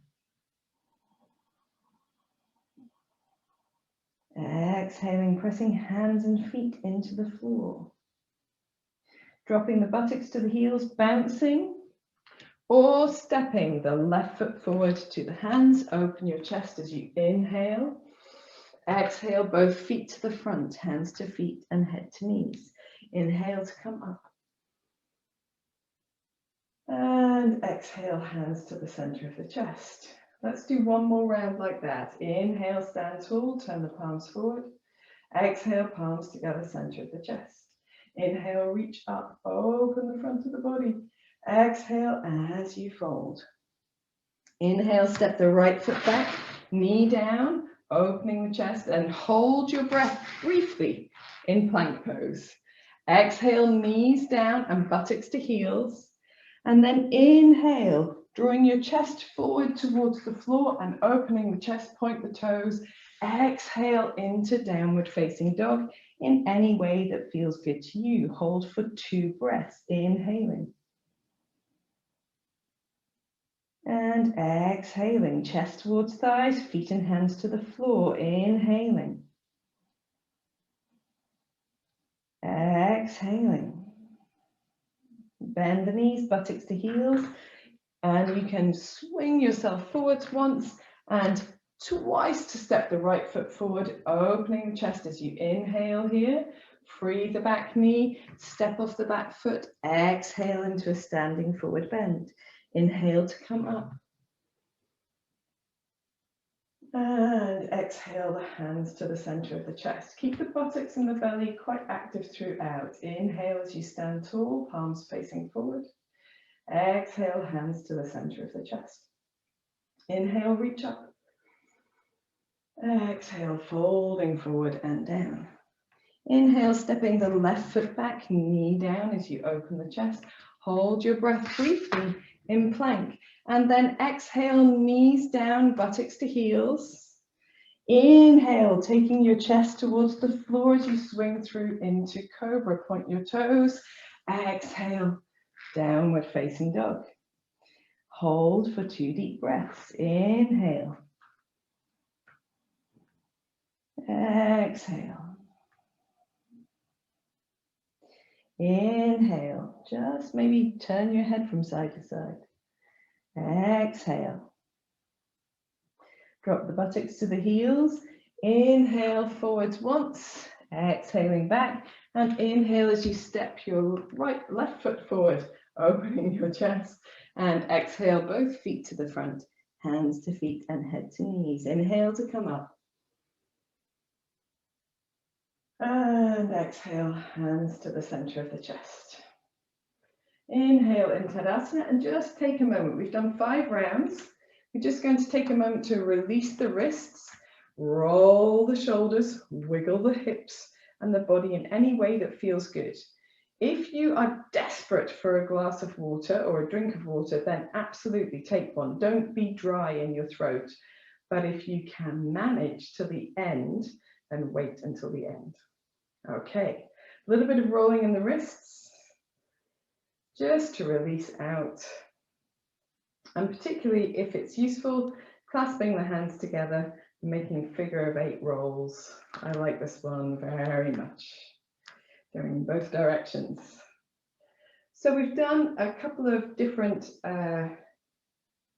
Exhaling, pressing hands and feet into the floor. Dropping the buttocks to the heels, bouncing. Or stepping the left foot forward to the hands. Open your chest as you inhale. Exhale, both feet to the front, hands to feet and head to knees. Inhale to come up. And exhale, hands to the center of the chest. Let's do one more round like that. Inhale, stand tall, turn the palms forward. Exhale, palms together, center of the chest. Inhale, reach up, open the front of the body. Exhale as you fold. Inhale, step the right foot back, knee down, opening the chest, and hold your breath briefly in plank pose. Exhale, knees down and buttocks to heels. And then inhale, drawing your chest forward towards the floor and opening the chest, point the toes. Exhale into downward facing dog in any way that feels good to you. Hold for 2 breaths, inhaling. And exhaling, chest towards thighs, feet and hands to the floor, inhaling. Exhaling. Bend the knees, buttocks to heels, and you can swing yourself forwards once and twice to step the right foot forward, opening the chest as you inhale here. Free the back knee, step off the back foot, exhale into a standing forward bend. Inhale to come up. And exhale the hands to the center of the chest. Keep the buttocks and the belly quite active throughout. Inhale as you stand tall, palms facing forward. Exhale, hands to the center of the chest. Inhale, reach up. Exhale, folding forward and down. Inhale, stepping the left foot back, knee down as you open the chest. Hold your breath briefly in plank. And then exhale, knees down, buttocks to heels. Inhale, taking your chest towards the floor as you swing through into cobra. Point your toes. Exhale, downward facing dog. Hold for 2 deep breaths. Inhale. Exhale. Inhale, just maybe turn your head from side to side. Exhale. Drop the buttocks to the heels. Inhale forwards once, exhaling back, and inhale as you step your left foot forward, opening your chest, and exhale both feet to the front, hands to feet and head to knees. Inhale to come up. And exhale, hands to the center of the chest. Inhale into Tadasana and just take a moment. We've done 5 rounds. We're just going to take a moment to release the wrists, roll the shoulders, wiggle the hips and the body in any way that feels good. If you are desperate for a glass of water or a drink of water, then absolutely take one. Don't be dry in your throat. But if you can manage to the end, then wait until the end. Okay, a little bit of rolling in the wrists, just to release out. And particularly if it's useful, clasping the hands together, making figure of 8 rolls. I like this one very much, going in both directions. So we've done a couple of different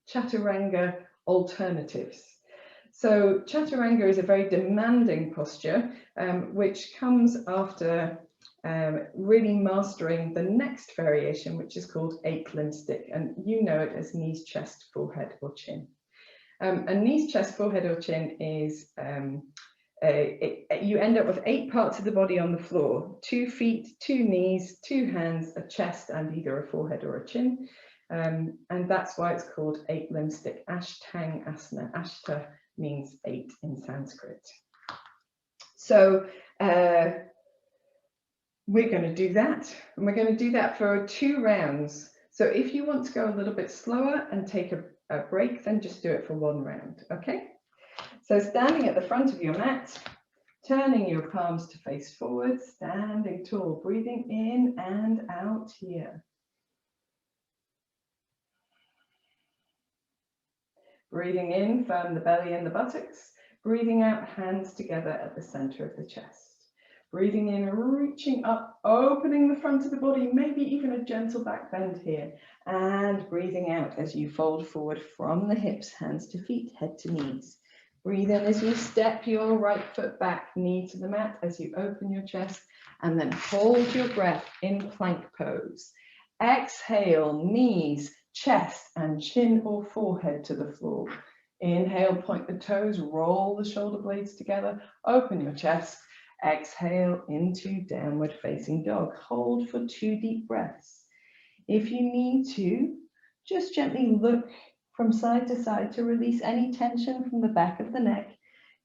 Chaturanga alternatives. So Chaturanga is a very demanding posture, which comes after really mastering the next variation, which is called 8-limb stick, and you know it as knees, chest, forehead or chin. A knees, chest, forehead or chin is, you end up with 8 parts of the body on the floor, 2 feet, 2 knees, 2 hands, a chest and either a forehead or a chin. And that's why it's called 8-limb stick, Ashtangasana. Ashta means 8 in Sanskrit. So we're going to do that, and we're going to do that for 2 rounds. So if you want to go a little bit slower and take a break, then just do it for 1 round, okay? So standing at the front of your mat, turning your palms to face forward, standing tall, breathing in and out here. Breathing in, firm the belly and the buttocks. Breathing out, hands together at the center of the chest. Breathing in, reaching up, opening the front of the body, maybe even a gentle back bend here. And breathing out as you fold forward from the hips, hands to feet, head to knees. Breathe in as you step your right foot back, knee to the mat as you open your chest, and then hold your breath in plank pose. Exhale, knees, chest and chin or forehead to the floor. Inhale, point the toes, roll the shoulder blades together, open your chest. Exhale into downward facing dog. Hold for 2 deep breaths. If you need to, just gently look from side to side to release any tension from the back of the neck.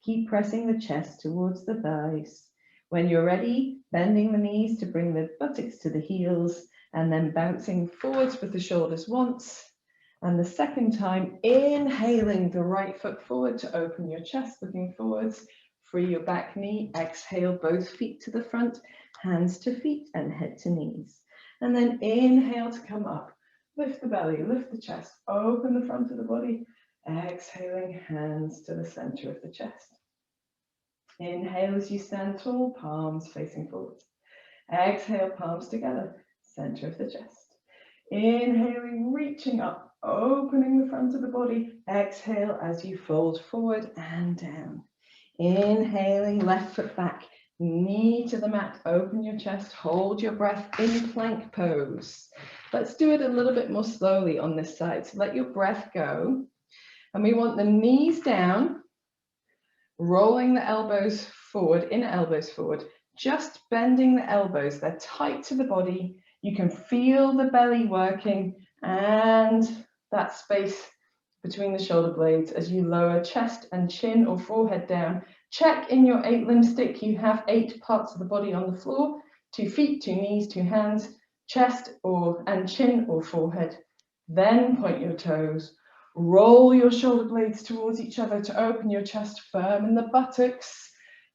Keep pressing the chest towards the thighs. When you're ready, bending the knees to bring the buttocks to the heels, and then bouncing forwards with the shoulders once. And the second time, inhaling the right foot forward to open your chest, looking forwards. Free your back knee, exhale both feet to the front, hands to feet and head to knees. And then inhale to come up, lift the belly, lift the chest, open the front of the body, exhaling hands to the center of the chest. Inhale as you stand tall, palms facing forward. Exhale, palms together, center of the chest. Inhaling, reaching up, opening the front of the body. Exhale as you fold forward and down. Inhaling, left foot back, knee to the mat, open your chest, hold your breath in plank pose. Let's do it a little bit more slowly on this side. So let your breath go. And we want the knees down, rolling the elbows forward, inner elbows forward, just bending the elbows. They're tight to the body. You can feel the belly working and that space between the shoulder blades as you lower chest and chin or forehead down. Check in your 8-limb stick. You have 8 parts of the body on the floor, 2 feet, 2 knees, 2 hands, chest and chin or forehead. Then point your toes. Roll your shoulder blades towards each other to open your chest, firm in the buttocks.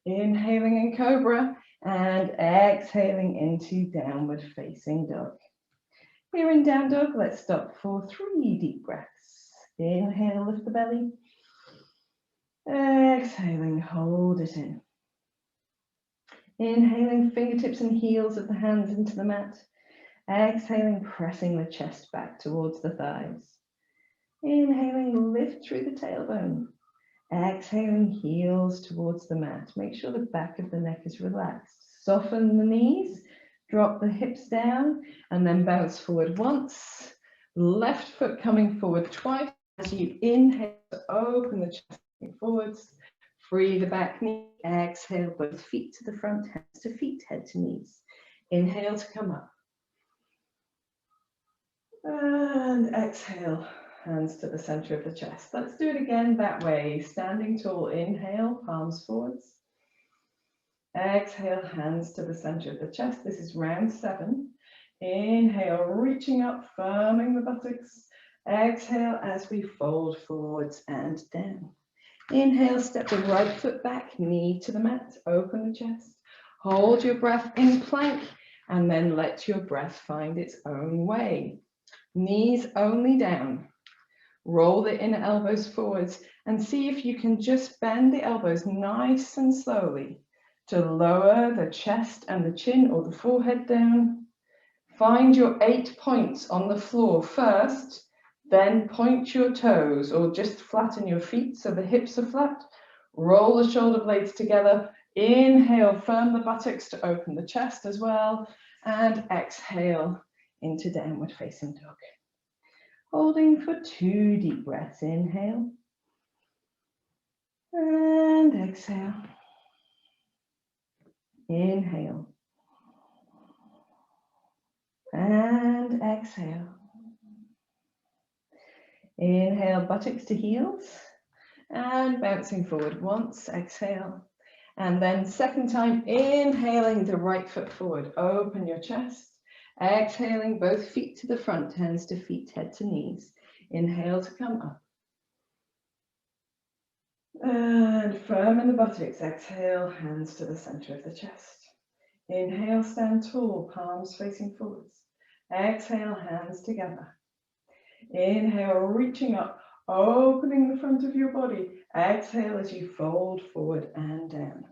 Inhaling in cobra and exhaling into downward facing dog. Here in down dog, let's stop for 3 deep breaths. Inhale, lift the belly. Exhaling, hold it in. Inhaling, fingertips and heels of the hands into the mat. Exhaling, pressing the chest back towards the thighs. Inhaling, lift through the tailbone. Exhaling, heels towards the mat. Make sure the back of the neck is relaxed. Soften the knees, drop the hips down, and then bounce forward once. Left foot coming forward twice. As you inhale, open the chest forwards. Free the back knee. Exhale, both feet to the front, hands to feet, head to knees. Inhale to come up. And exhale, hands to the center of the chest. Let's do it again that way. Standing tall, inhale, palms forwards. Exhale, hands to the center of the chest. This is round 7. Inhale, reaching up, firming the buttocks. Exhale as we fold forwards and down. Inhale, step the right foot back, knee to the mat, open the chest. Hold your breath in plank and then let your breath find its own way. Knees only down. Roll the inner elbows forwards and see if you can just bend the elbows nice and slowly to lower the chest and the chin or the forehead down. Find your 8 points on the floor first, then point your toes or just flatten your feet so the hips are flat. Roll the shoulder blades together. Inhale, firm the buttocks to open the chest as well. And exhale into downward facing dog. Holding for 2 deep breaths. Inhale. And exhale. Inhale. And exhale. Inhale, buttocks to heels. And bouncing forward once, exhale. And then second time, inhaling the right foot forward, open your chest. Exhaling, both feet to the front, hands to feet, head to knees. Inhale to come up. And firm in the buttocks, exhale, hands to the center of the chest. Inhale, stand tall, palms facing forwards. Exhale, hands together. Inhale, reaching up, opening the front of your body. Exhale as you fold forward and down.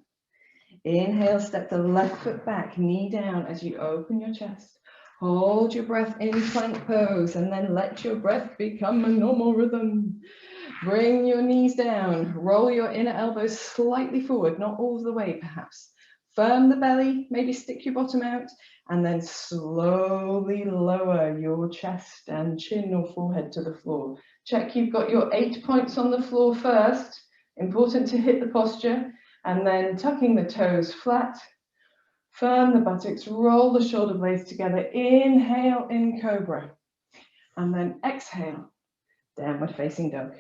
Inhale, step the left foot back, knee down as you open your chest. Hold your breath in plank pose and then let your breath become a normal rhythm. Bring your knees down, roll your inner elbows slightly forward, not all the way perhaps. Firm the belly, maybe stick your bottom out, and then slowly lower your chest and chin or forehead to the floor. Check you've got your 8 points on the floor first. Important to hit the posture, and then tucking the toes flat. Firm the buttocks, roll the shoulder blades together. Inhale in cobra, and then exhale, downward facing dog.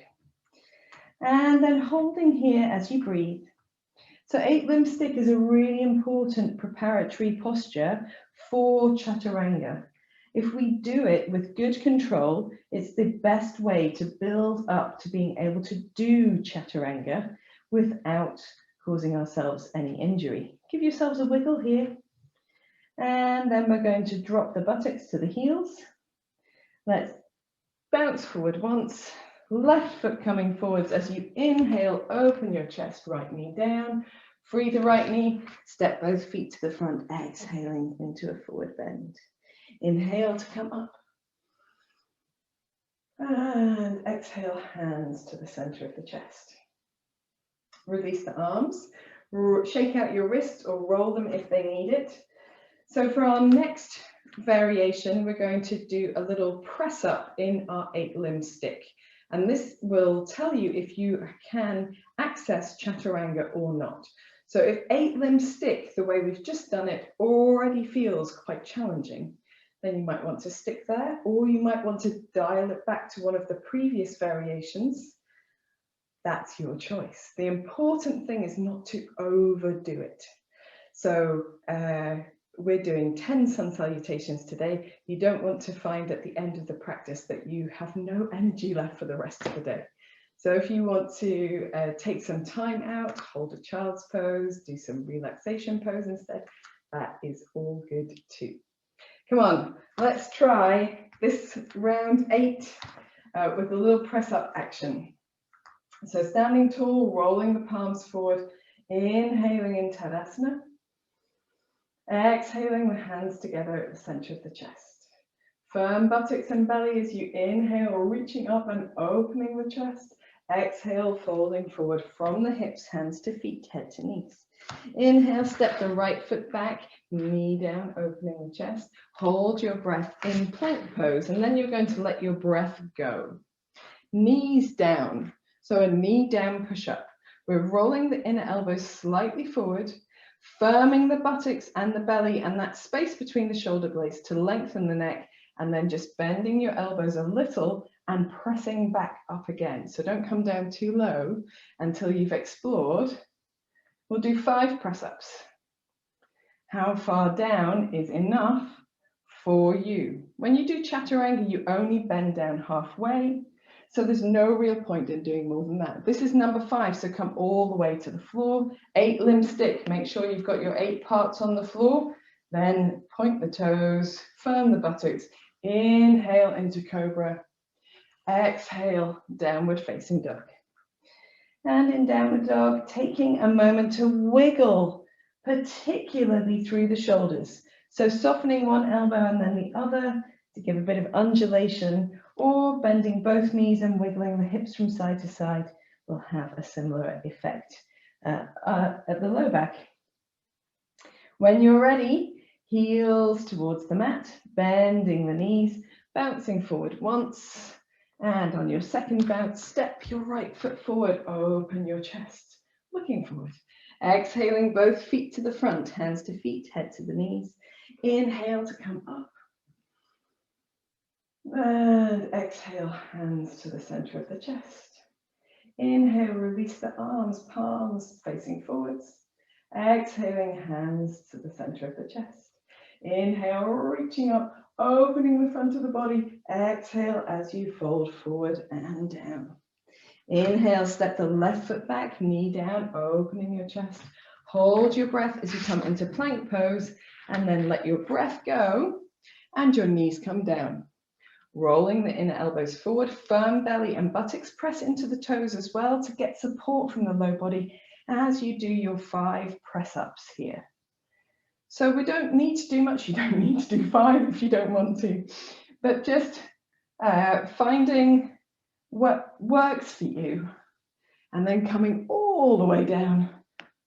And then holding here as you breathe. So 8-limb stick is a really important preparatory posture for Chaturanga. If we do it with good control, it's the best way to build up to being able to do Chaturanga without causing ourselves any injury. Give yourselves a wiggle here. And then we're going to drop the buttocks to the heels. Let's bounce forward once. Left foot coming forwards as you inhale, open your chest, right knee down. Free the right knee, step both feet to the front, exhaling into a forward bend. Inhale to come up. And exhale, hands to the center of the chest. Release the arms, shake out your wrists or roll them if they need it. So for our next variation, we're going to do a little press up in our 8-limb stick. And this will tell you if you can access Chaturanga or not. So if 8-limb stick, the way we've just done it, already feels quite challenging, then you might want to stick there, or you might want to dial it back to one of the previous variations. That's your choice. The important thing is not to overdo it. So we're doing 10 sun salutations today. You don't want to find at the end of the practice that you have no energy left for the rest of the day. So if you want to take some time out, hold a child's pose, do some relaxation pose instead, that is all good too. Come on, let's try this round 8 with a little press up action. So standing tall, rolling the palms forward, inhaling in Tadasana. Exhaling the hands together at the center of the chest. Firm buttocks and belly as you inhale, reaching up and opening the chest. Exhale, folding forward from the hips, hands to feet, head to knees. Inhale, step the right foot back, knee down, opening the chest. Hold your breath in plank pose, and then you're going to let your breath go. Knees down, so a knee down push-up. We're rolling the inner elbows slightly forward, firming the buttocks and the belly and that space between the shoulder blades to lengthen the neck, and then just bending your elbows a little and pressing back up again. So don't come down too low until you've explored. We'll do 5 press-ups. How far down is enough for you? When you do Chaturanga, you only bend down halfway. So there's no real point in doing more than that. This is number 5, so come all the way to the floor. 8-limb stick, make sure you've got your 8 parts on the floor. Then point the toes, firm the buttocks. Inhale into cobra. Exhale, downward facing dog. And in downward dog, taking a moment to wiggle, particularly through the shoulders. So softening one elbow and then the other to give a bit of undulation, or bending both knees and wiggling the hips from side to side will have a similar effect at the low back. When you're ready, heels towards the mat, bending the knees, bouncing forward once, and on your second bounce, step your right foot forward, open your chest, looking forward. Exhaling both feet to the front, hands to feet, head to the knees. Inhale to come up. And exhale, hands to the center of the chest. Inhale, release the arms, palms facing forwards. Exhaling, hands to the center of the chest. Inhale, reaching up, opening the front of the body. Exhale as you fold forward and down. Inhale, step the left foot back, knee down, opening your chest. Hold your breath as you come into plank pose, and then let your breath go and your knees come down. Rolling the inner elbows forward, firm belly and buttocks, press into the toes as well to get support from the low body as you do your 5 press-ups here. So we don't need to do much. You don't need to do 5 if you don't want to, but just finding what works for you, and then coming all the way down.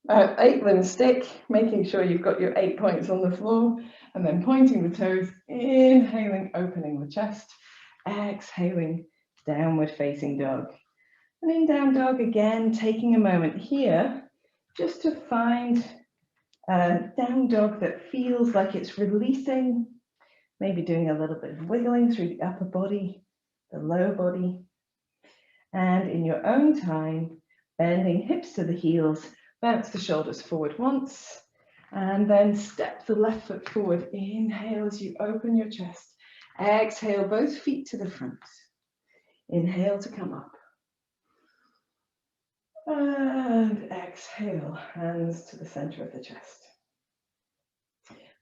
8-limb stick, making sure you've got your 8 points on the floor, and then pointing the toes, inhaling, opening the chest, exhaling, downward facing dog. And in down dog again, taking a moment here just to find a down dog that feels like it's releasing, maybe doing a little bit of wiggling through the upper body, the lower body. And in your own time, bending hips to the heels, bounce the shoulders forward once, and then step the left foot forward. Inhale as you open your chest. Exhale, both feet to the front. Inhale to come up. And exhale, hands to the center of the chest.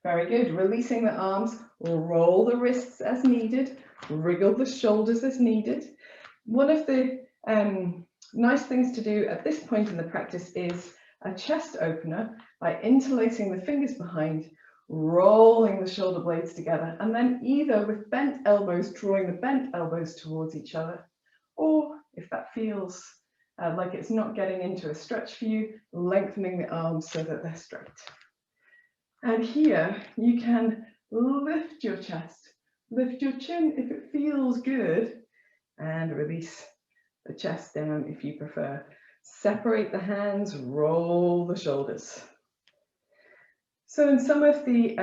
Very good. Releasing the arms, roll the wrists as needed, wriggle the shoulders as needed. One of the nice things to do at this point in the practice is a chest opener by interlacing the fingers behind, rolling the shoulder blades together, and then either with bent elbows, drawing the bent elbows towards each other, or if that feels like it's not getting into a stretch for you, lengthening the arms so that they're straight. And here you can lift your chest, lift your chin if it feels good, and release the chest down if you prefer. Separate the hands, roll the shoulders. So in some of the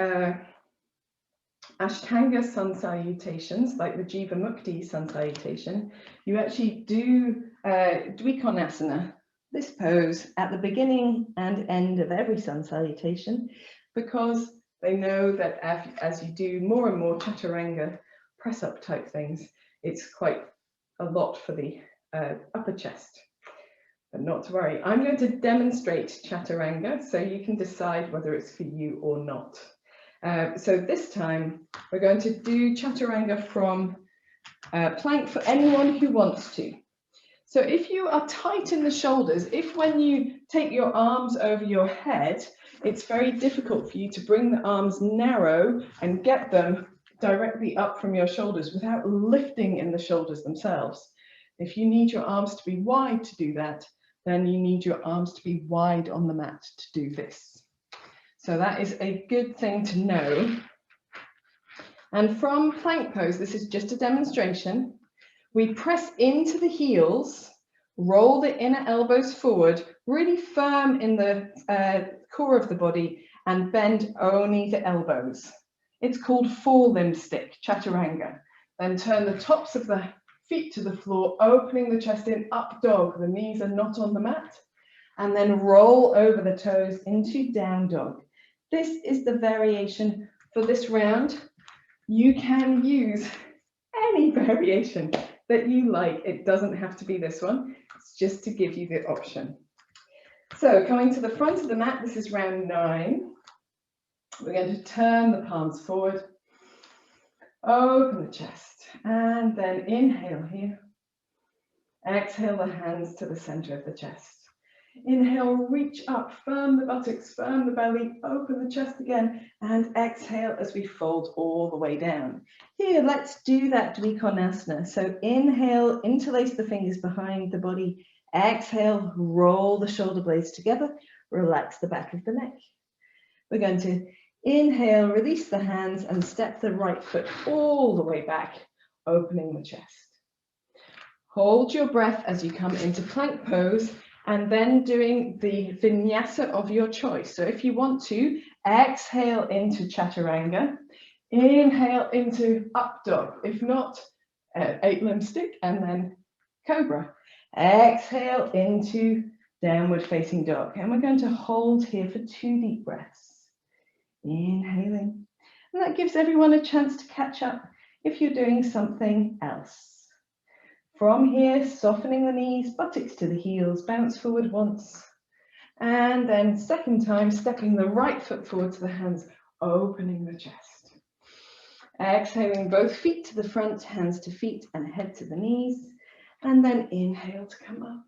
Ashtanga sun salutations, like the Jiva Mukti sun salutation, you actually do thecontentedyogini, this pose, at the beginning and end of every sun salutation, because they know that as you do more and more Chaturanga press-up type things, it's quite a lot for the upper chest. But not to worry, I'm going to demonstrate Chaturanga so you can decide whether it's for you or not. So this time we're going to do Chaturanga from plank for anyone who wants to. So if you are tight in the shoulders, if when you take your arms over your head, it's very difficult for you to bring the arms narrow and get them directly up from your shoulders without lifting in the shoulders themselves. If you need your arms to be wide to do that, then you need your arms to be wide on the mat to do this. So that is a good thing to know. And from plank pose, this is just a demonstration. We press into the heels, roll the inner elbows forward, really firm in the core of the body, and bend only the elbows. It's called 4-limb stick, Chaturanga. Then turn the tops of the feet to the floor, opening the chest in, up dog. The knees are not on the mat. And then roll over the toes into down dog. This is the variation for this round. You can use any variation that you like. It doesn't have to be this one. It's just to give you the option. So coming to the front of the mat, this is round 9. We're going to turn the palms forward, open the chest, and then inhale here. Exhale the hands to the center of the chest. Inhale, reach up, firm the buttocks, firm the belly, open the chest again, and exhale as we fold all the way down. Here, let's do that thecontentedyogini. So inhale, interlace the fingers behind the body. Exhale, roll the shoulder blades together, relax the back of the neck. We're going to inhale, release the hands, and step the right foot all the way back, opening the chest. Hold your breath as you come into plank pose, and then doing the vinyasa of your choice. So if you want to, exhale into Chaturanga, inhale into up dog. If not, 8-limb stick, and then cobra. Exhale into downward facing dog. And we're going to hold here for 2 deep breaths. Inhaling. And that gives everyone a chance to catch up if you're doing something else. From here, softening the knees, buttocks to the heels, bounce forward once. And then second time, stepping the right foot forward to the hands, opening the chest. Exhaling both feet to the front, hands to feet and head to the knees. And then inhale to come up.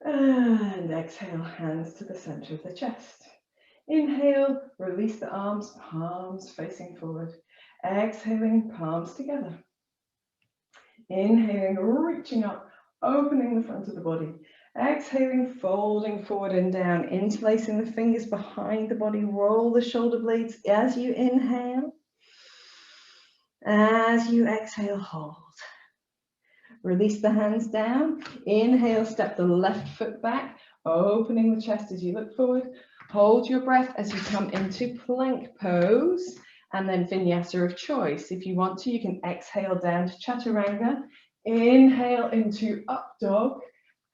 And exhale, hands to the center of the chest. Inhale, release the arms, palms facing forward. Exhaling, palms together. Inhaling, reaching up, opening the front of the body. Exhaling, folding forward and down, interlacing the fingers behind the body. Roll the shoulder blades as you inhale. As you exhale, hold. Release the hands down. Inhale, step the left foot back, opening the chest as you look forward. Hold your breath as you come into plank pose and then vinyasa of choice. If you want to, you can exhale down to Chaturanga, inhale into up dog,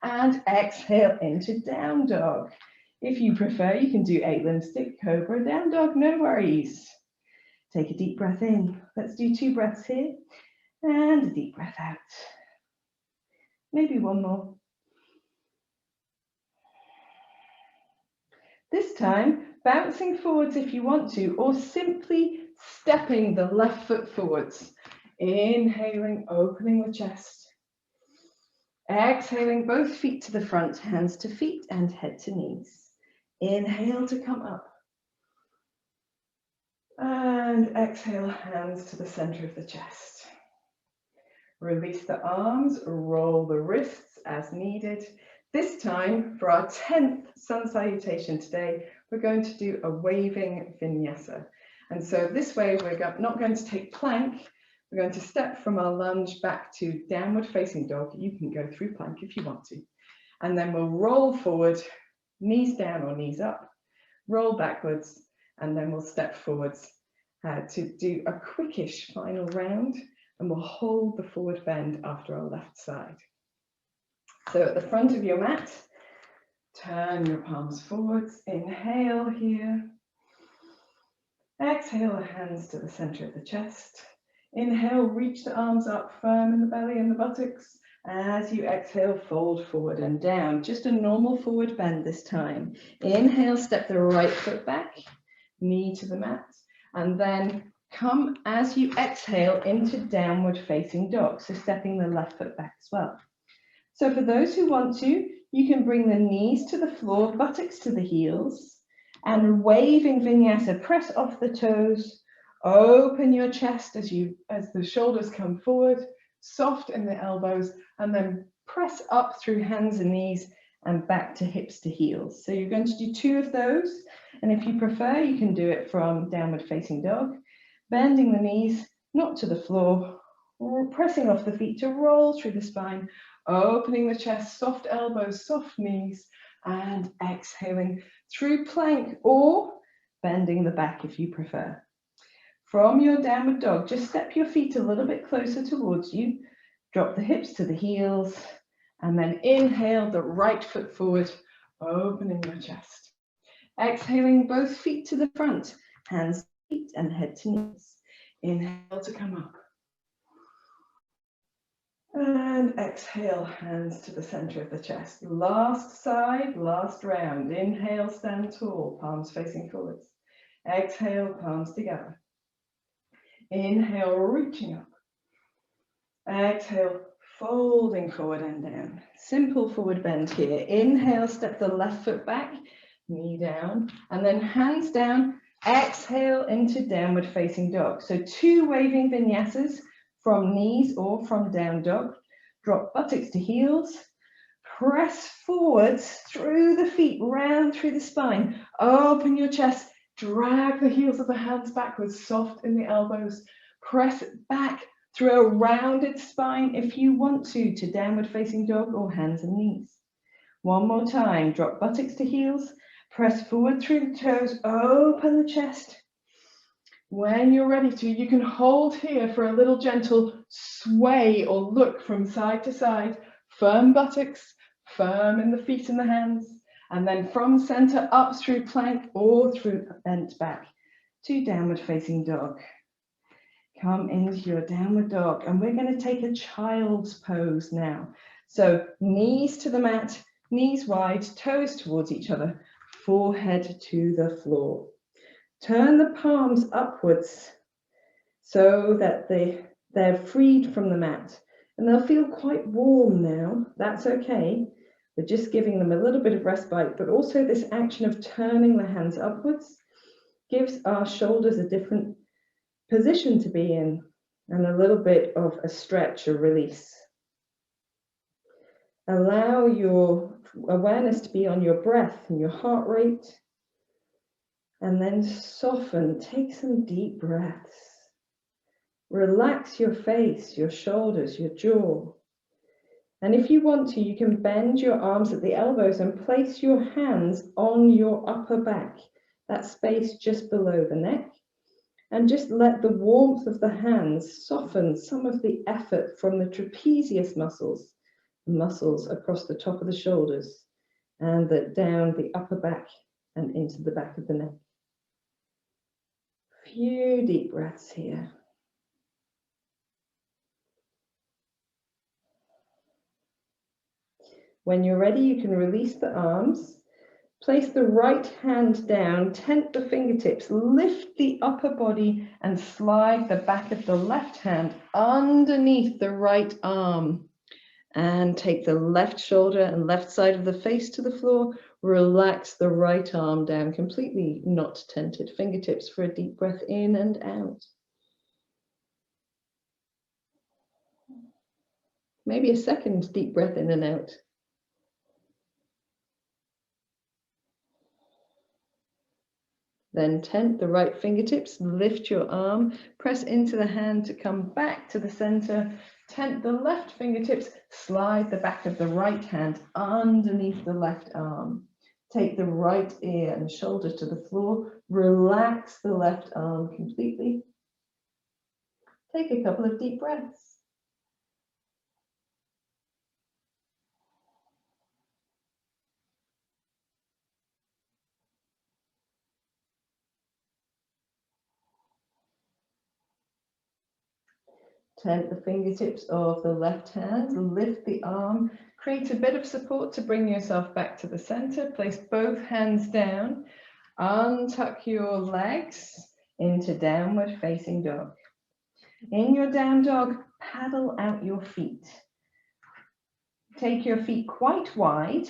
and exhale into down dog. If you prefer, you can do 8-limb stick, cobra, down dog, no worries. Take a deep breath in. Let's do 2 breaths here and a deep breath out. Maybe one more. This time, bouncing forwards if you want to, or simply stepping the left foot forwards. Inhaling, opening the chest. Exhaling, both feet to the front, hands to feet and head to knees. Inhale to come up. And exhale, hands to the center of the chest. Release the arms, roll the wrists as needed. This time, for our 10th sun salutation today, we're going to do a waving vinyasa. And so this way, we're not going to take plank. We're going to step from our lunge back to downward facing dog. You can go through plank if you want to. And then we'll roll forward, knees down or knees up, roll backwards, and then we'll step forwards to do a quickish final round. And we'll hold the forward bend after our left side. So at the front of your mat, turn your palms forwards, inhale here. Exhale the hands to the center of the chest. Inhale, reach the arms up firm in the belly and the buttocks. As you exhale, fold forward and down. Just a normal forward bend this time. Inhale, step the right foot back, knee to the mat, and then come as you exhale into downward facing dog, so stepping the left foot back as well. So for those who want to, you can bring the knees to the floor, buttocks to the heels, and waving vinyasa, press off the toes, open your chest as the shoulders come forward, soft in the elbows, and then press up through hands and knees and back to hips to heels. So you're going to do 2 of those, and if you prefer, you can do it from downward facing dog. Bending the knees, not to the floor, or pressing off the feet to roll through the spine, opening the chest, soft elbows, soft knees, and exhaling through plank or bending the back if you prefer. From your downward dog, just step your feet a little bit closer towards you, drop the hips to the heels, and then inhale the right foot forward, opening your chest. Exhaling both feet to the front, hands feet and head to knees. Inhale to come up. And exhale, hands to the center of the chest. Last side, last round. Inhale, stand tall, palms facing forwards. Exhale, palms together. Inhale, reaching up. Exhale, folding forward and down. Simple forward bend here. Inhale, step the left foot back, knee down, and then hands down. Exhale into downward facing dog. So 2 waving vinyasas from knees or from down dog. Drop buttocks to heels. Press forwards through the feet, round through the spine. Open your chest. Drag the heels of the hands backwards, soft in the elbows. Press back through a rounded spine if you want to downward facing dog or hands and knees. One more time. Drop buttocks to heels. Press forward through the toes, open the chest, When you're ready to, you can hold here for a little gentle sway or look from side to side, firm buttocks, firm in the feet and the hands, and then from center up through plank or through bent back to downward facing dog. Come into your downward dog, and we're going to take a child's pose now. So knees to the mat, knees wide, toes towards each other, forehead to the floor. Turn the palms upwards so that they're freed from the mat, and they'll feel quite warm now. That's okay. We're just giving them a little bit of respite, but also this action of turning the hands upwards gives our shoulders a different position to be in and a little bit of a stretch or release. Allow your awareness to be on your breath and your heart rate. And then soften, take some deep breaths. Relax your face, your shoulders, your jaw. And if you want to, you can bend your arms at the elbows and place your hands on your upper back, that space just below the neck. And just let the warmth of the hands soften some of the effort from the trapezius muscles, the muscles across the top of the shoulders, and down the upper back and into the back of the neck. Few deep breaths here. When you're ready, you can release the arms. Place the right hand down, tent the fingertips, lift the upper body and slide the back of the left hand underneath the right arm. And take the left shoulder and left side of the face to the floor. Relax the right arm down completely, not tented fingertips for a deep breath in and out. Maybe a second deep breath in and out. Then tent the right fingertips, lift your arm, press into the hand to come back to the center. Tent the left fingertips, slide the back of the right hand underneath the left arm. Take the right ear and shoulder to the floor. Relax the left arm completely. Take a couple of deep breaths. Tent the fingertips of the left hand, lift the arm, create a bit of support to bring yourself back to the center. Place both hands down, untuck your legs into downward facing dog. In your down dog, paddle out your feet. Take your feet quite wide,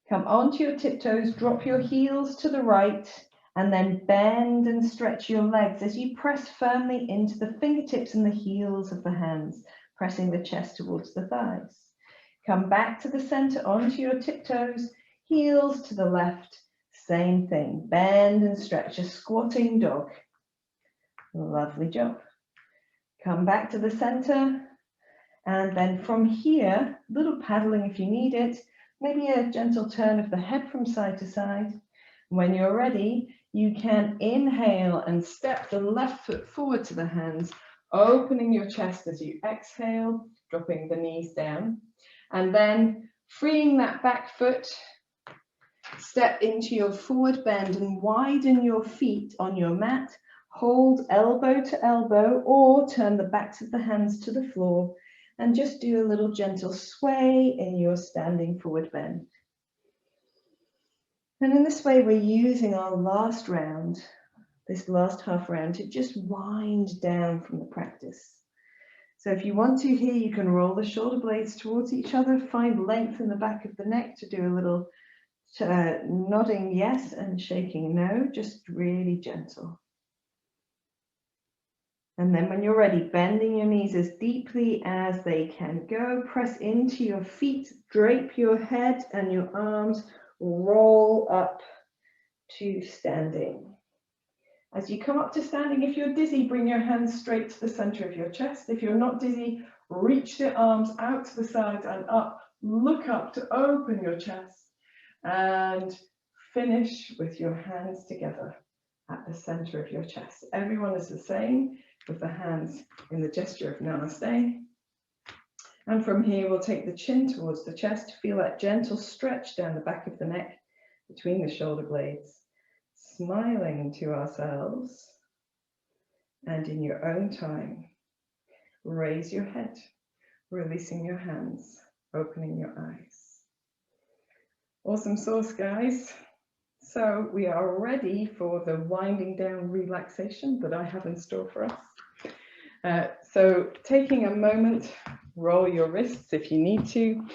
come onto your tiptoes, drop your heels to the right, and then bend and stretch your legs as you press firmly into the fingertips and the heels of the hands, pressing the chest towards the thighs. Come back to the center onto your tiptoes, heels to the left, same thing. Bend and stretch, a squatting dog. Lovely job. Come back to the center, and then from here, little paddling if you need it, maybe a gentle turn of the head from side to side. When you're ready, you can inhale and step the left foot forward to the hands, opening your chest as you exhale, dropping the knees down, and then freeing that back foot, step into your forward bend and widen your feet on your mat. Hold elbow to elbow or turn the backs of the hands to the floor and just do a little gentle sway in your standing forward bend. And in this way, we're using our last round, this last half round, to just wind down from the practice. So if you want to here, you can roll the shoulder blades towards each other, find length in the back of the neck to do a little nodding yes and shaking no, just really gentle. And then when you're ready, bending your knees as deeply as they can go, press into your feet, drape your head and your arms, roll up to standing. As you come up to standing, if you're dizzy, bring your hands straight to the center of your chest. If you're not dizzy, reach the arms out to the sides and up. Look up to open your chest and finish with your hands together at the center of your chest. Everyone is the same, with the hands in the gesture of namaste. And from here, we'll take the chin towards the chest. Feel that gentle stretch down the back of the neck between the shoulder blades. Smiling to ourselves. And in your own time, raise your head, releasing your hands, opening your eyes. Awesome sauce, guys. So we are ready for the winding down relaxation that I have in store for us. So taking a moment, roll your wrists if you need to.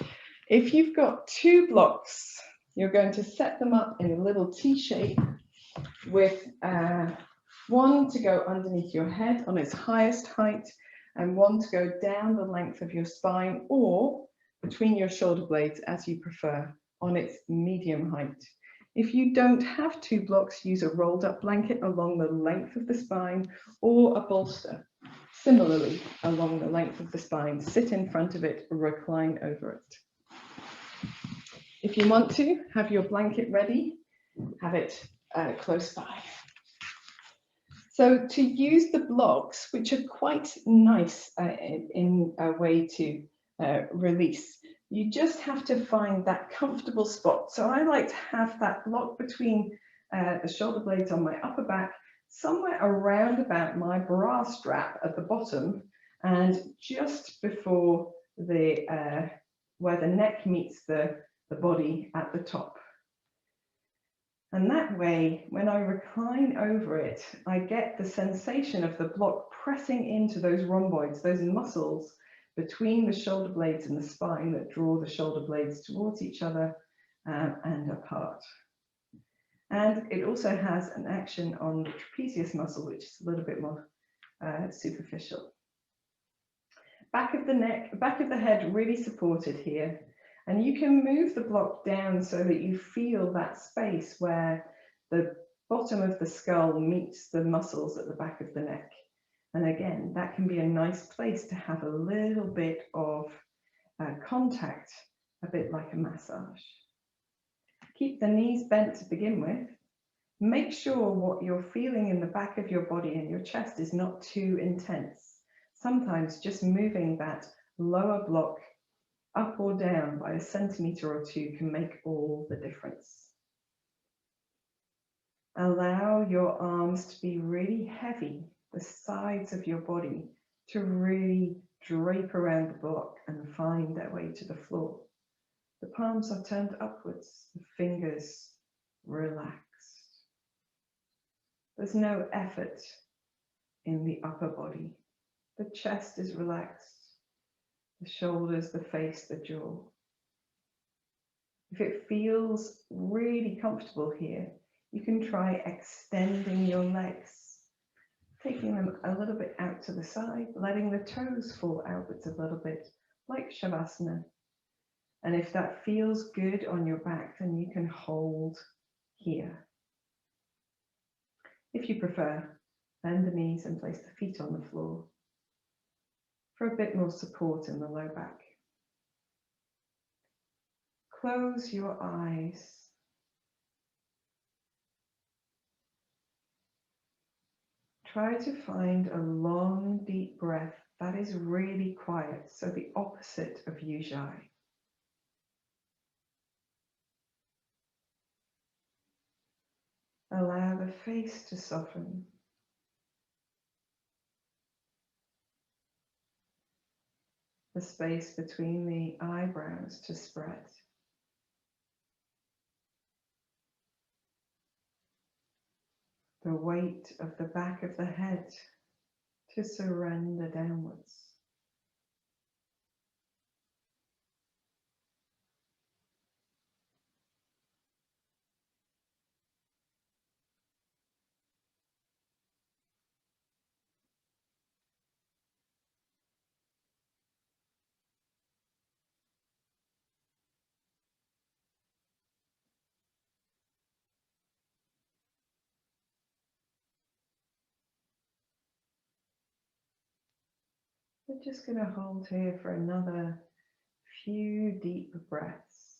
If you've got two blocks, you're going to set them up in a little T shape with one to go underneath your head on its highest height and one to go down the length of your spine or between your shoulder blades as you prefer on its medium height. If you don't have two blocks, use a rolled up blanket along the length of the spine or a bolster. Similarly, along the length of the spine, sit in front of it, recline over it. If you want to, have your blanket ready, have it close by. So to use the blocks, which are quite nice in a way to release, you just have to find that comfortable spot. So I like to have that block between the shoulder blades on my upper back, somewhere around about my bra strap at the bottom, and just before the where the neck meets the body at the top. And that way, when I recline over it, I get the sensation of the block pressing into those rhomboids, those muscles between the shoulder blades and the spine that draw the shoulder blades towards each other and apart. And it also has an action on the trapezius muscle, which is a little bit more superficial. Back of the neck, back of the head really supported here. And you can move the block down so that you feel that space where the bottom of the skull meets the muscles at the back of the neck. And again, that can be a nice place to have a little bit of contact, a bit like a massage. Keep the knees bent to begin with. Make sure what you're feeling in the back of your body and your chest is not too intense. Sometimes just moving that lower block up or down by a centimeter or two can make all the difference. Allow your arms to be really heavy, the sides of your body to really drape around the block and find their way to the floor. The palms are turned upwards, the fingers relaxed. There's no effort in the upper body. The chest is relaxed. The shoulders, the face, the jaw. If it feels really comfortable here, you can try extending your legs, taking them a little bit out to the side, letting the toes fall outwards a little bit, like Shavasana. And if that feels good on your back, then you can hold here. If you prefer, bend the knees and place the feet on the floor for a bit more support in the low back. Close your eyes. Try to find a long, deep breath that is really quiet, so the opposite of Ujjayi. Allow the face to soften. The space between the eyebrows to spread. The weight of the back of the head to surrender downwards. We're just going to hold here for another few deep breaths.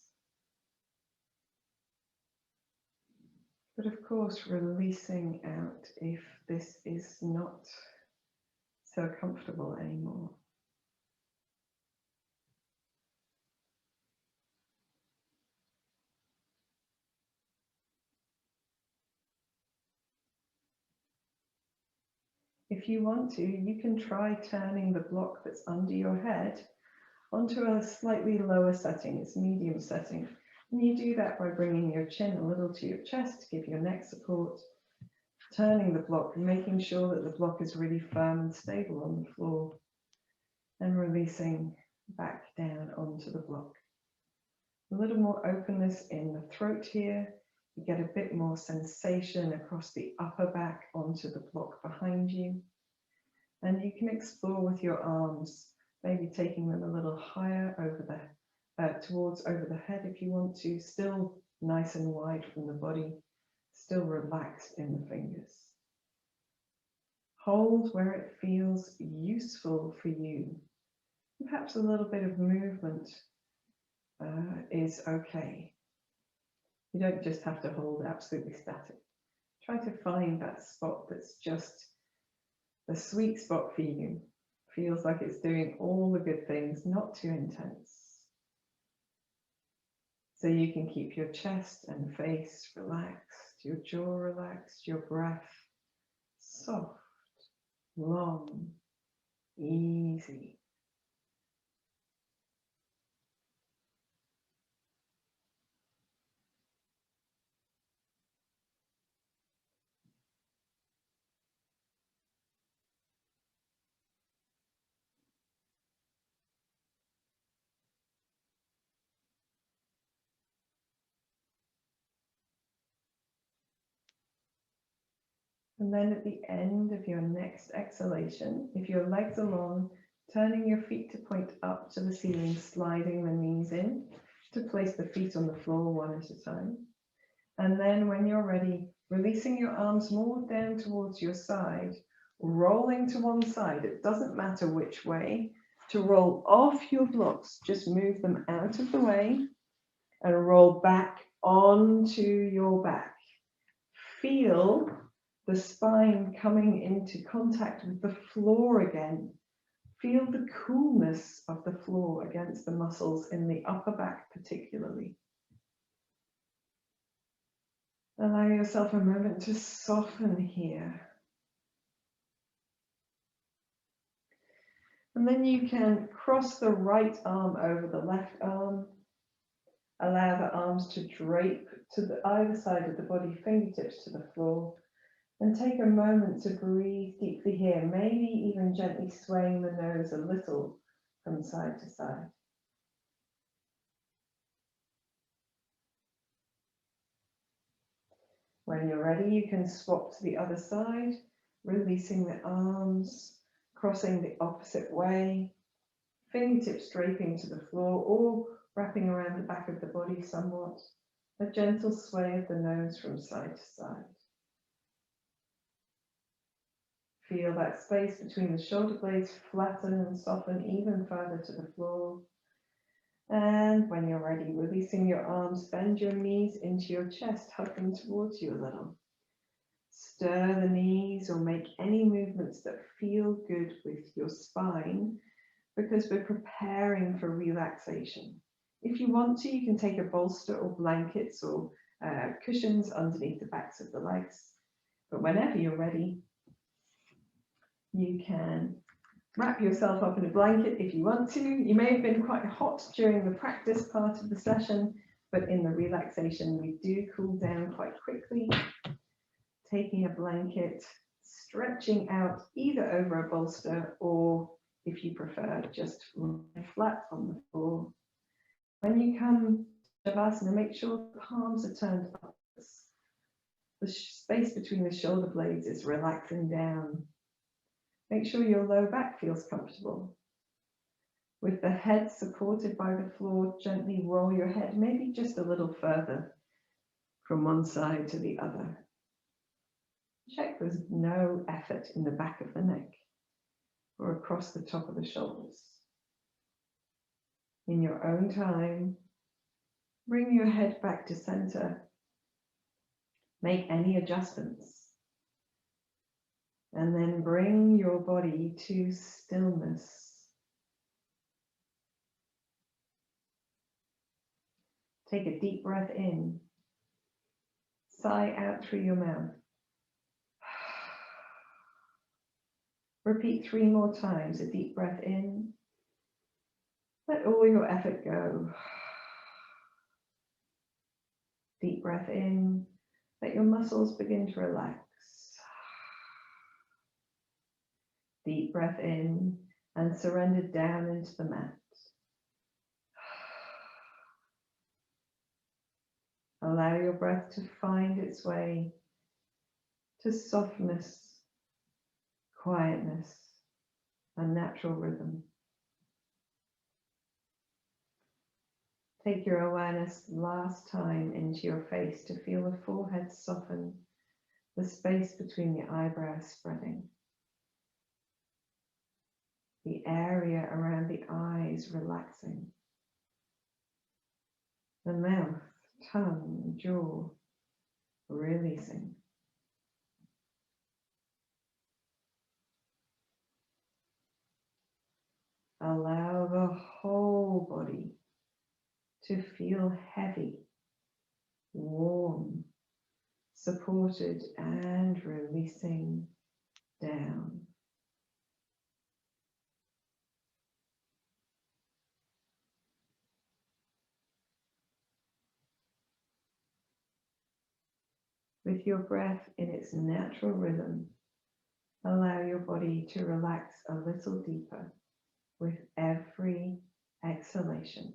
But of course, releasing out if this is not so comfortable anymore. If you want to, you can try turning the block that's under your head onto a slightly lower setting, it's medium setting. And you do that by bringing your chin a little to your chest to give your neck support, turning the block, making sure that the block is really firm and stable on the floor, and releasing back down onto the block. A little more openness in the throat here. You get a bit more sensation across the upper back onto the block behind you. And you can explore with your arms, maybe taking them a little higher over over the head if you want to, still nice and wide from the body, still relaxed in the fingers. Hold where it feels useful for you. Perhaps a little bit of movement is okay. You don't just have to hold absolutely static. Try to find that spot that's just the sweet spot for you. Feels like it's doing all the good things, not too intense. So you can keep your chest and face relaxed, your jaw relaxed, your breath soft, long, easy. And then at the end of your next exhalation, if your legs are long, turning your feet to point up to the ceiling, sliding the knees in to place the feet on the floor one at a time. And then when you're ready, releasing your arms more down towards your side, rolling to one side. It doesn't matter which way. To roll off your blocks, just move them out of the way and roll back onto your back. Feel the spine coming into contact with the floor again. Feel the coolness of the floor against the muscles in the upper back particularly. Allow yourself a moment to soften here. And then you can cross the right arm over the left arm. Allow the arms to drape to either side of the body, fingertips to the floor. And take a moment to breathe deeply here, maybe even gently swaying the nose a little from side to side. When you're ready, you can swap to the other side, releasing the arms, crossing the opposite way, fingertips draping to the floor or wrapping around the back of the body somewhat, a gentle sway of the nose from side to side. Feel that space between the shoulder blades flatten and soften even further to the floor. And when you're ready, releasing your arms, bend your knees into your chest, hug them towards you a little. Stir the knees or make any movements that feel good with your spine because we're preparing for relaxation. If you want to, you can take a bolster or blankets or cushions underneath the backs of the legs. But whenever you're ready, you can wrap yourself up in a blanket if you want to. You may have been quite hot during the practice part of the session, but in the relaxation, we do cool down quite quickly. Taking a blanket, stretching out either over a bolster or, if you prefer, just flat on the floor. When you come to Shavasana, make sure the palms are turned upwards. The space between the shoulder blades is relaxing down. Make sure your low back feels comfortable. With the head supported by the floor, gently roll your head, maybe just a little further from one side to the other. Check there's no effort in the back of the neck or across the top of the shoulders. In your own time, bring your head back to center Make any adjustments. And then bring your body to stillness. Take a deep breath in. Sigh out through your mouth. Repeat 3 more times. A deep breath in. Let all your effort go. Deep breath in. Let your muscles begin to relax. Deep breath in and surrender down into the mat. Allow your breath to find its way to softness, quietness, and natural rhythm. Take your awareness last time into your face to feel the forehead soften, the space between the eyebrows spreading, the area around the eyes relaxing, the mouth, tongue, jaw releasing. Allow the whole body to feel heavy, warm, supported and releasing down. With your breath in its natural rhythm, allow your body to relax a little deeper with every exhalation.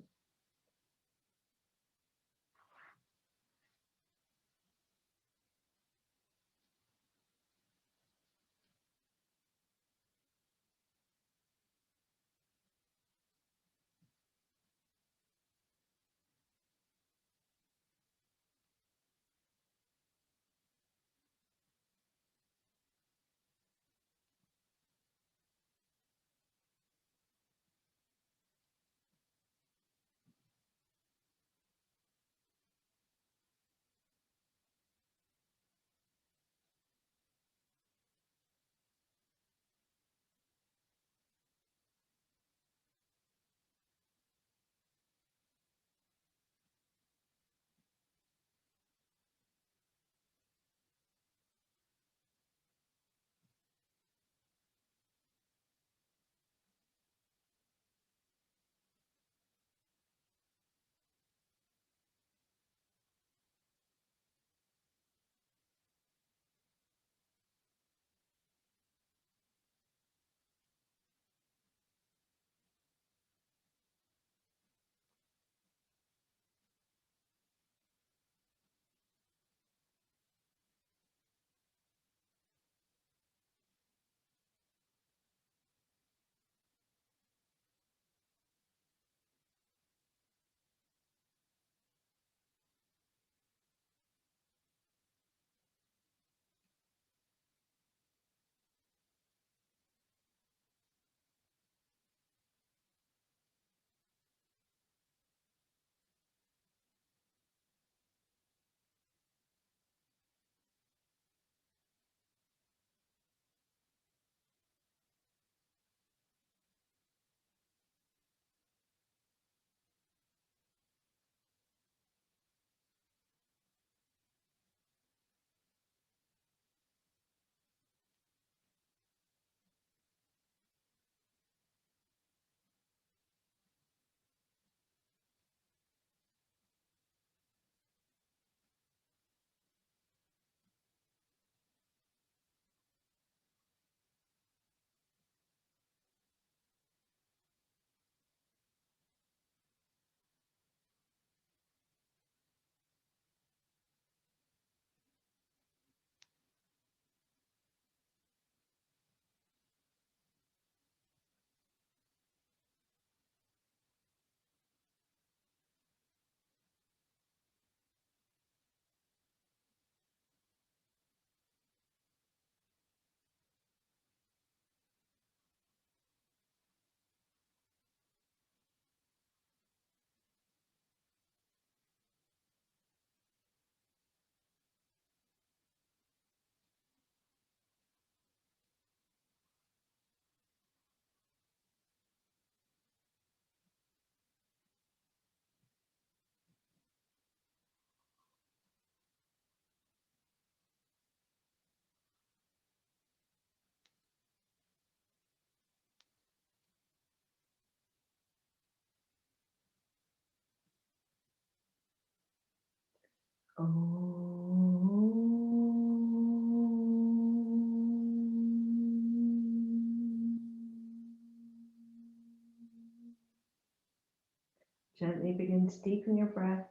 Gently begin to deepen your breath.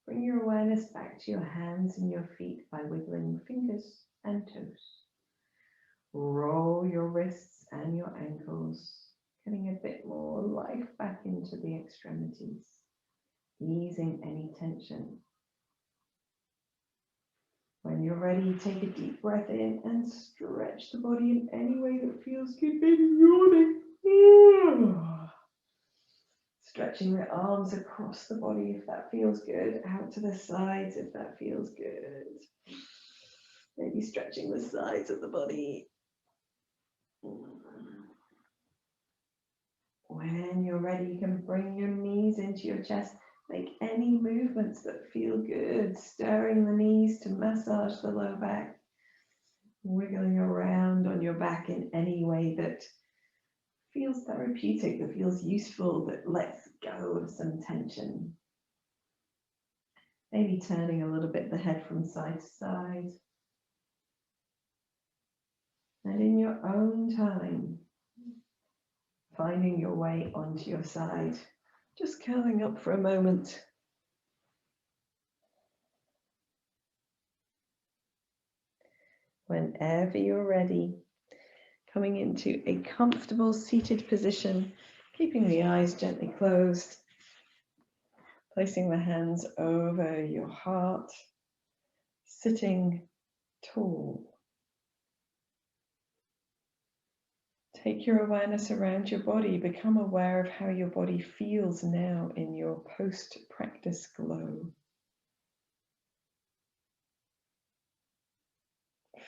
Bring your awareness back to your hands and your feet by wiggling fingers and toes. Roll your wrists and your ankles, getting a bit more life back into the extremities, easing any tension. When you're ready, take a deep breath in and stretch the body in any way that feels good. Maybe yawning. Stretching the arms across the body if that feels good, out to the sides if that feels good. Maybe stretching the sides of the body. When you're ready, you can bring your knees into your chest. Make any movements that feel good, stirring the knees to massage the low back, wiggling around on your back in any way that feels therapeutic, that feels useful, that lets go of some tension. Maybe turning a little bit the head from side to side. And in your own time, finding your way onto your side, just curling up for a moment. Whenever you're ready, coming into a comfortable seated position, keeping the eyes gently closed, placing the hands over your heart, sitting tall. Take your awareness around your body, become aware of how your body feels now in your post-practice glow.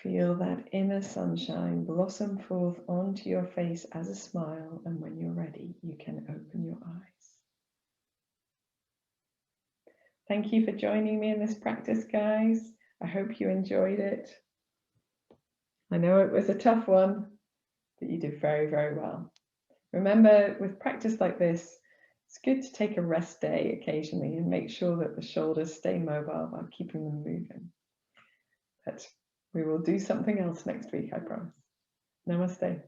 Feel that inner sunshine blossom forth onto your face as a smile, and when you're ready, you can open your eyes. Thank you for joining me in this practice, guys. I hope you enjoyed it. I know it was a tough one, but you did very, very well. Remember, with practice like this, it's good to take a rest day occasionally and make sure that the shoulders stay mobile while keeping them moving. But we will do something else next week, I promise. Namaste.